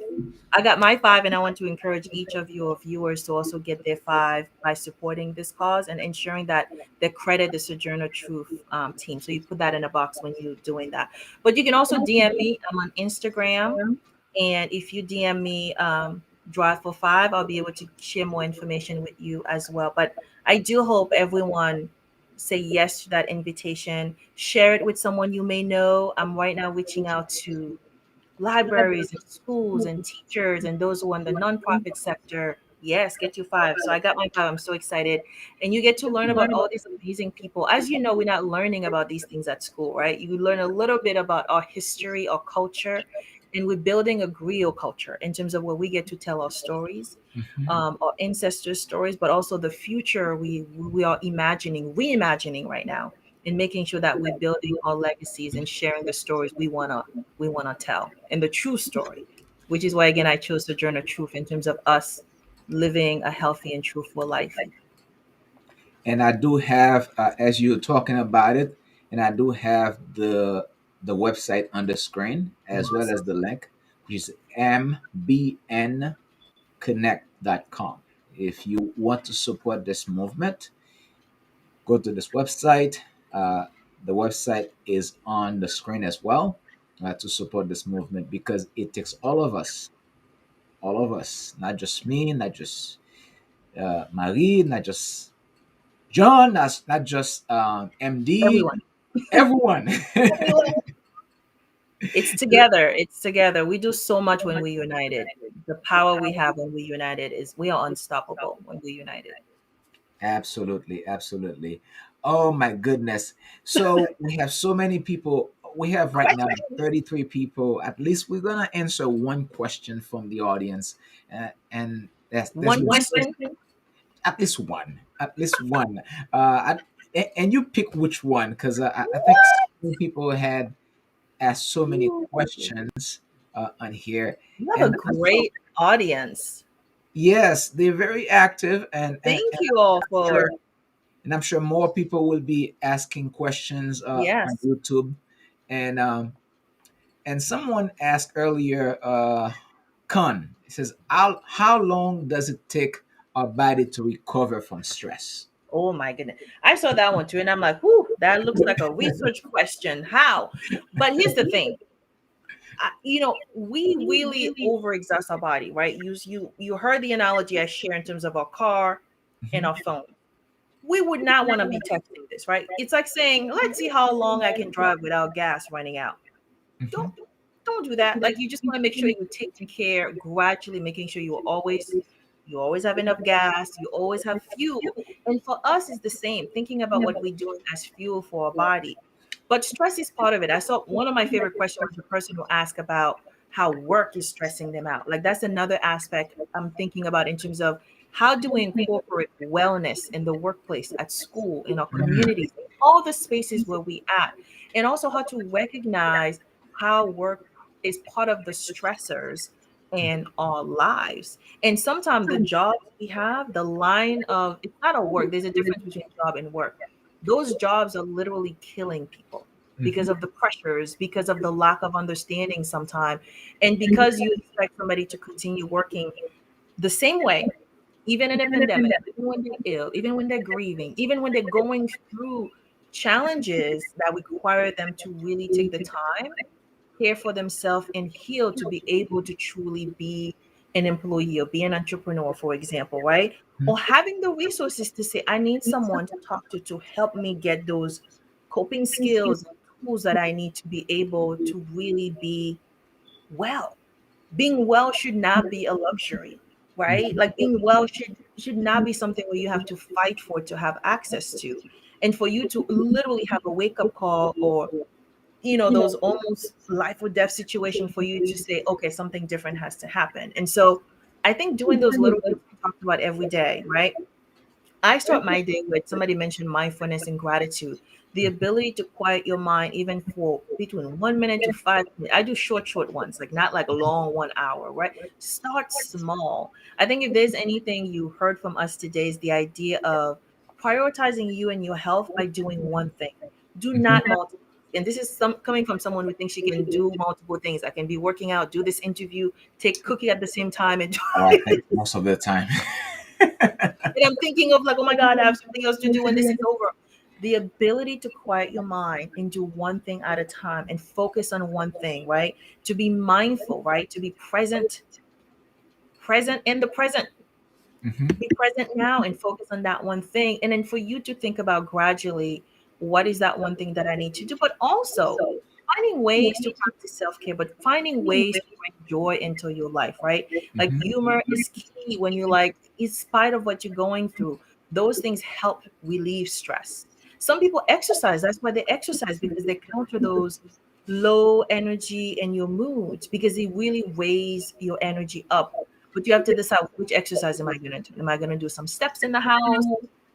I got my five, and I want to encourage each of your viewers to also get their five by supporting this cause and ensuring that they credit the Sojourner Truth team. So you put that in a box when you're doing that. But you can also DM me. I'm on Instagram. And if you DM me Drive for Five, I'll be able to share more information with you as well. But I do hope everyone say yes to that invitation, share it with someone you may know. I'm right now reaching out to libraries and schools and teachers and those who are in the nonprofit sector. Yes, get your five. So I got my five. I'm so excited. And you get to learn about all these amazing people. As you know, we're not learning about these things at school, right? You learn a little bit about our history, our culture, and we're building a griot culture in terms of where we get to tell our stories, Mhm. our ancestors' stories, but also the future we are imagining, reimagining right now, and making sure that we're building our legacies and sharing the stories we wanna tell and the true story, which is why again I chose the journey of truth in terms of us living a healthy and truthful life. And I do have, as you're talking about it, and I do have the website on the screen as well as the link, which is mbnconnect.com. If you want to support this movement, go to this website. Uh, the website is on the screen as well, to support this movement, because it takes all of us, not just me, not just Marie, not just John, not just MD, Everyone, everyone. everyone. It's together. We do so much when we're united. The power we have when we're united is we are unstoppable when we're united. Absolutely, absolutely. Oh my goodness. So we have so many people. We have right now Questions. 33 people. At least we're going to answer one question from the audience. And there's One one, question. at least one, at least one. And you pick which one, because I think so many people had asked so many Ooh, questions on here. you have a And I'm sure, great audience. yes, they're very active, Thank you all sure, for and I'm sure more people will be asking questions on yes. YouTube. And someone asked earlier, Khan, it says, how long does it take our body to recover from stress? Oh my goodness. I saw that one too, and I'm like, whew, that looks like a research question. How? But here's the thing. We really overexhaust our body, right? You heard the analogy I share in terms of our car and our Mhm, phone. We would not want to be texting this, right? It's like saying, let's see how long I can drive without gas running out. Don't mhm, don't do that. Like you just want to make sure you're taking care, gradually making sure you always have enough gas, you always have fuel. And for us it's the same, thinking about what we're doing as fuel for our body. But stress is part of it. I saw one of my favorite questions was the person who asked about how work is stressing them out. Like that's another aspect I'm thinking about in terms of how do we incorporate wellness in the workplace, at school, in our mhm, communities, all the spaces where we at, and also how to recognize how work is part of the stressors in our lives. And sometimes the jobs we have, the line of it's not a work, there's a difference between job and work. Those jobs are literally killing people because mhm, of the pressures, because of the lack of understanding sometimes, and because you expect somebody to continue working the same way, even in a pandemic, even when they're ill, even when they're grieving, even when they're going through challenges that require them to really take the time, care for themselves, and heal to be able to truly be an employee or be an entrepreneur, for example, right? mhm. Or having the resources to say, I need someone to talk to help me get those coping skills and tools that I need to be able to really be well. Being well should not be a luxury, right? Like being well should not be something where you have to fight for to have access to. And for you to literally have a wake up call, or those almost life or death situation, for you to say, okay, something different has to happen. And so I think doing those little things we talked about every day, right? I start my day with somebody mentioned mindfulness and gratitude, the ability to quiet your mind even for between 1 minute to 5 minutes. I do short ones, like not like a long 1 hour, right? Start small. I think if there's anything you heard from us today is the idea of prioritizing you and your health by doing one thing. Do not multitask. And this is coming from someone who thinks she can do multiple things. I can be working out, do this interview, take cookie at the same time, and I think most of the time. and I'm thinking of like, oh my God, I have something else to do when this is over. The ability to quiet your mind and do one thing at a time and focus on one thing, right? To be mindful, right? To be present in the present. Mm-hmm. Be present now and focus on that one thing. And then for you to think about gradually, what is that one thing that I need to do? But also finding ways to practice self-care, but finding ways to bring joy into your life, right? Like Mm-hmm. humor is key when you like, in spite of what you're going through, those things help relieve stress. Some people exercise. That's why they exercise, because they counter those low energy and your moods, because they really raise your energy up. But you have to decide, which exercise am I going to do? Am I going to do some steps in the house?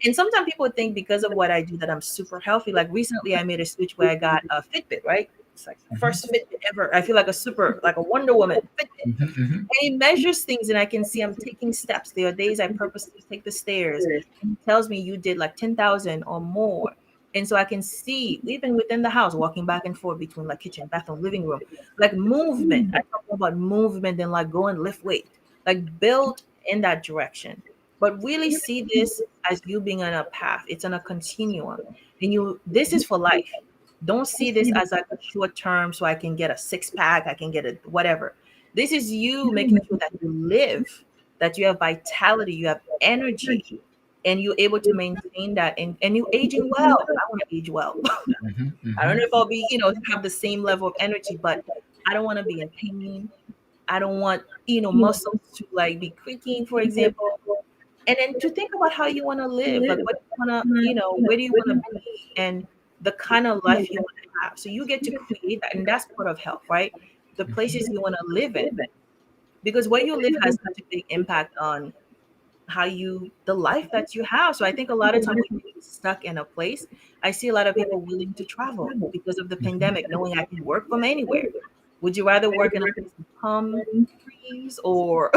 And sometimes people think because of what I do that I'm super healthy. Like recently, I made a switch where I got a Fitbit, right? It's like first Fitbit ever. I feel like a super, like a Wonder Woman Fitbit. Mm-hmm. And it measures things, and I can see I'm taking steps. There are days I purposely take the stairs, and it tells me you did like 10,000 or more. And so I can see, even within the house, walking back and forth between like kitchen, bathroom, living room, like movement. I talk more about movement than like go and lift weight, like build in that direction. But really see this as you being on a path. It's on a continuum. And this is for life. Don't see this as like a short term so I can get a six pack, I can get a whatever. This is you making sure that you live, that you have vitality, you have energy, and you're able to maintain that, and you aging well. I want to age well. Mm-hmm. I don't Mm-hmm. know if I'll be, have the same level of energy, but I don't want to be in pain. I don't want, muscles to like be creaking, for example. And then to think about how you want to live, like what you want to, where do you want to be, and the kind of life you want to have. So you get to create that. And that's part of health, right? The places you want to live in, because where you live has such a big impact on the life that you have. So I think a lot of time we can be stuck in a place. I see a lot of people willing to travel because of the pandemic, knowing I can work from anywhere. Would you rather work in a place with palm trees or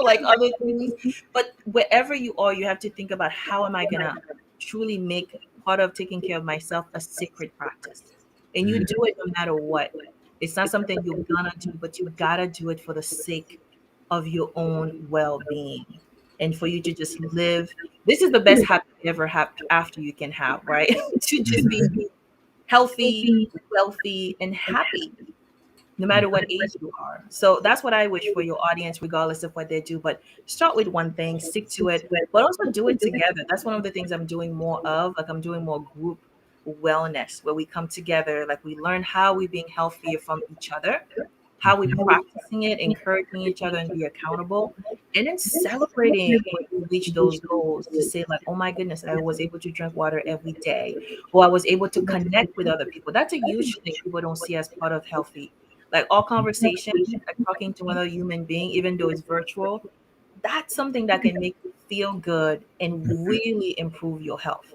like other things? But wherever you are, you have to think about, how am I gonna truly make part of taking care of myself a sacred practice? And you do it no matter what. It's not something you're gonna do, but you gotta do it for the sake of your own well-being, and for you to just live. This is the best happy ever have after you can have, right? To just be Mm-hmm. healthy, wealthy, and happy, no matter what age you are. So that's what I wish for your audience, regardless of what they do. But start with one thing, stick to it, but also do it together. That's one of the things I'm doing more of. Like I'm doing more group wellness, where we come together, like we learn how we being healthier from each other, how we practicing it, encouraging each other and be accountable, and then celebrating when you reach those goals, to say like, oh my goodness, I was able to drink water every day, or I was able to connect with other people. That's a huge thing people don't see as part of healthy. Like all conversation, like talking to another human being, even though it's virtual, that's something that can make you feel good and really improve your health.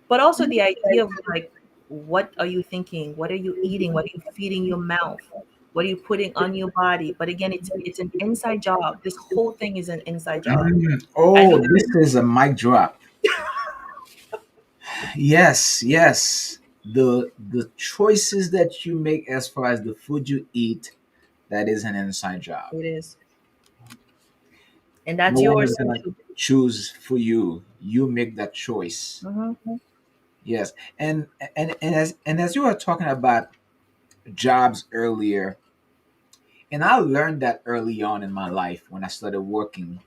But also the idea of like, what are you thinking? What are you eating? What are you feeding your mouth? What are you putting on your body? But again, it's an inside job. This whole thing is an inside job. I Oh, know. this is a mic drop. Yes, yes. The choices that you make as far as the food you eat, that is an inside job. It is, and No that's one yours is gonna too. choose for you. You make that choice. Mhm. Yes. And as you were talking about jobs earlier, and I learned that early on in my life when I started working,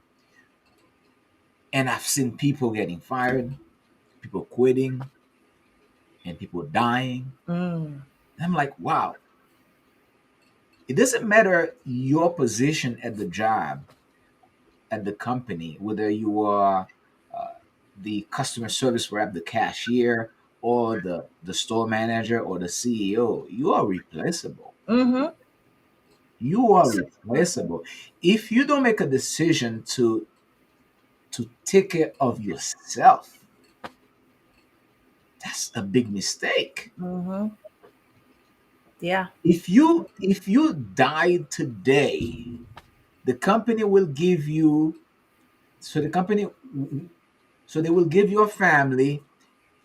and I've seen people getting fired, people quitting, and people dying. Mm. And I'm like, wow, it doesn't matter your position at the job, at the company, whether you are uh, the customer service rep, the cashier, or the store manager or the CEO, you are replaceable. Mhm. You are So replaceable. If you don't make a decision to take care of yourself, that's a big mistake. mhm. Yeah. If you die today, the company will give you so the company so they will give your family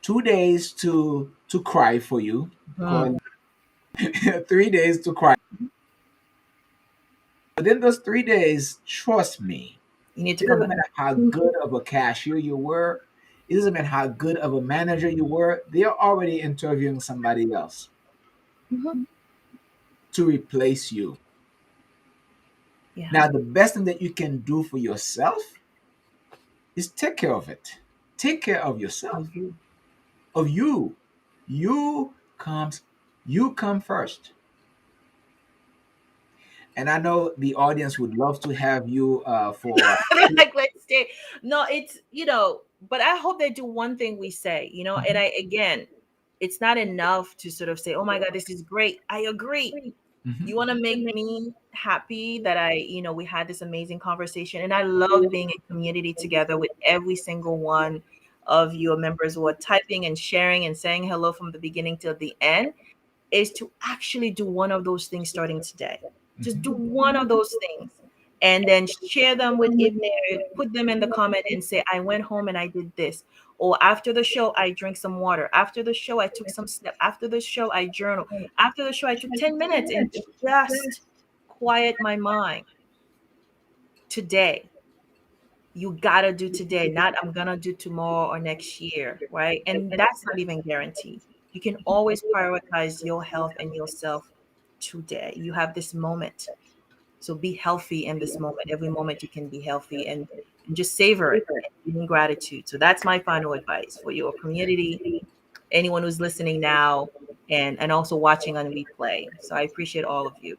2 days to cry for you, Mhm. call 3 days to cry. Within those 3 days, trust me, You need to it come doesn't back. matter how good of a cashier you were, it doesn't matter how good of a manager you were, they're already interviewing somebody else Mhm. to replace you. Yeah. Now, the best thing that you can do for yourself is take care of it. Take care of Of yourself, you. of you. You comes, you come first. And I know the audience would love to have you for. Like, let's stay. No, it's, but I hope they do one thing we say, and Mhm, again, it's not enough to sort of say, oh my God, this is great. I agree. mhm. You want to make me happy that we had this amazing conversation. And I love being in community together with every single one of your members who are typing and sharing and saying hello from the beginning till the end, is to actually do one of those things starting today. Just do Mhm. one of those things and then share them with Yvener. Put them in the comment and say, I went home and I did this. Or after the show, I drank some water. After the show, I took some step. After the show, I journal. After the show, I took 10 minutes and just quiet my mind today. You gotta do today, not I'm gonna do tomorrow or next year, right? And that's not even guaranteed. You can always prioritize your health and yourself today. You have this moment. So be healthy in this moment. Every moment you can be healthy, and just savor it and be in gratitude. So that's my final advice for your community, anyone who's listening now and also watching on replay. So I appreciate all of you.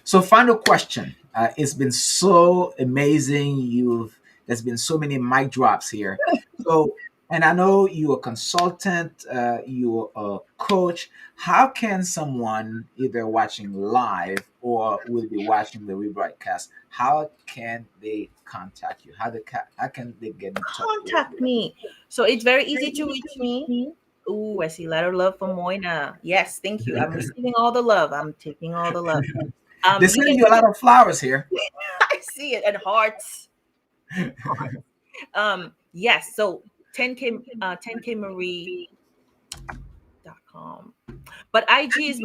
So, final question. It's been so amazing. There's been so many mic drops here. So, and I know you're a consultant, you're a coach. How can someone either watching live or will be watching the rebroadcast? How can they contact you? How can they get in touch with Contact you? me. So it's very easy to reach me. Ooh, I see a lot of love from Moina. Yes, thank you. I'm receiving all the love. I'm taking all the love. They You send can you a lot of flowers here. I see it and hearts. Yes. So 10kmarie.com. But IG is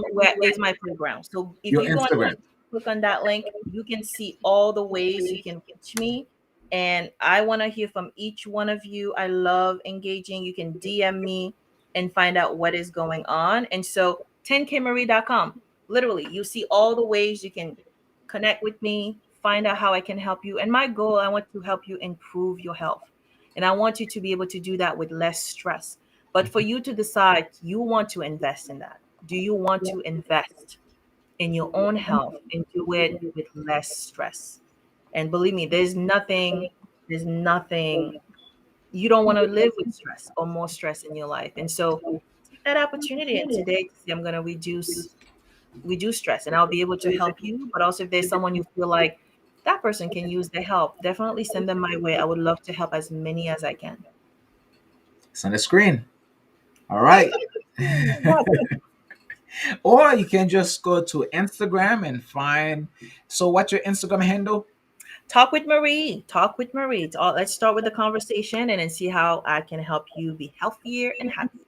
my playground. So if Your you go on Instagram. IG, click on that link, you can see all the ways you can reach me. And I want to hear from each one of you. I love engaging. You can DM me and find out what is going on. And so 10kmarie.com, literally, you see all the ways you can connect with me, find out how I can help you. And my goal, I want to help you improve your health. And I want you to be able to do that with less stress. But for you to decide you want to invest in that, do you want to invest in your own health and do it with less stress? And believe me, there's nothing, you don't want to live with stress or more stress in your life. And so take that opportunity and today to say, I'm going to reduce stress and I'll be able to help you. But also if there's someone you feel like that person can use the help, definitely send them my way. I would love to help as many as I can. It's on the screen. All right. Or you can just go to Instagram and find. So, what's your Instagram handle? Talk with Marie. Talk with Marie. Let's start with the conversation and then see how I can help you be healthier and happier.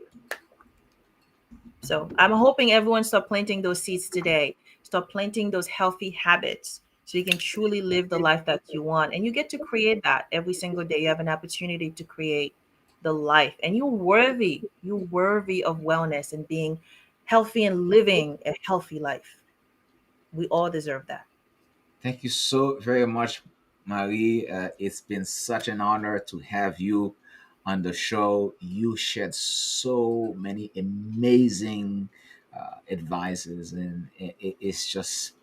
So I'm hoping everyone start planting those seeds today. Start planting those healthy habits so you can truly live the life that you want. And you get to create that every single day. You have an opportunity to create the life. And you're worthy. You're worthy of wellness and being healthy and living a healthy life. We all deserve that. Thank you so very much, Marie. It's been such an honor to have you on the show. You shared so many amazing advices, and it's just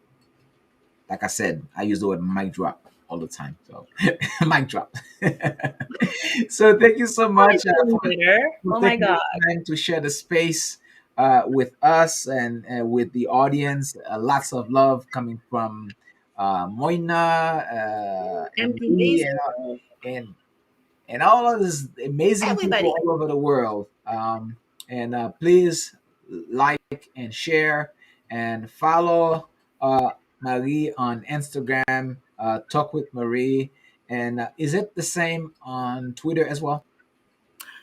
like I said. I use the word mic drop all the time. So, mic drop. So, thank you so How are you much feeling better? for Oh my taking God. the time to share the space with us and with the audience. Lots of love coming from Moina and Empty me Basil. and and all of these amazing people Everybody. all over the world. And please like and share and follow Marie on Instagram. Talk with Marie. And is it the same on Twitter as well?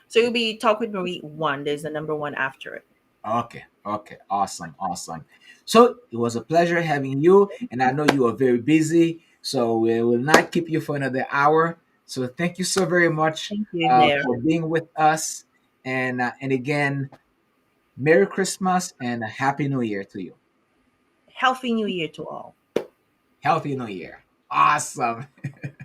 So you'll be Talk with Marie one. There's the number one after it. Okay, okay, awesome, awesome. So it was a pleasure having you, and I know you are very busy, so we will not keep you for another hour. So thank you so very much Thank you, there. for being with us, and again, Merry Christmas and a Happy New Year to you. Healthy New Year to all. Healthy New Year. Awesome.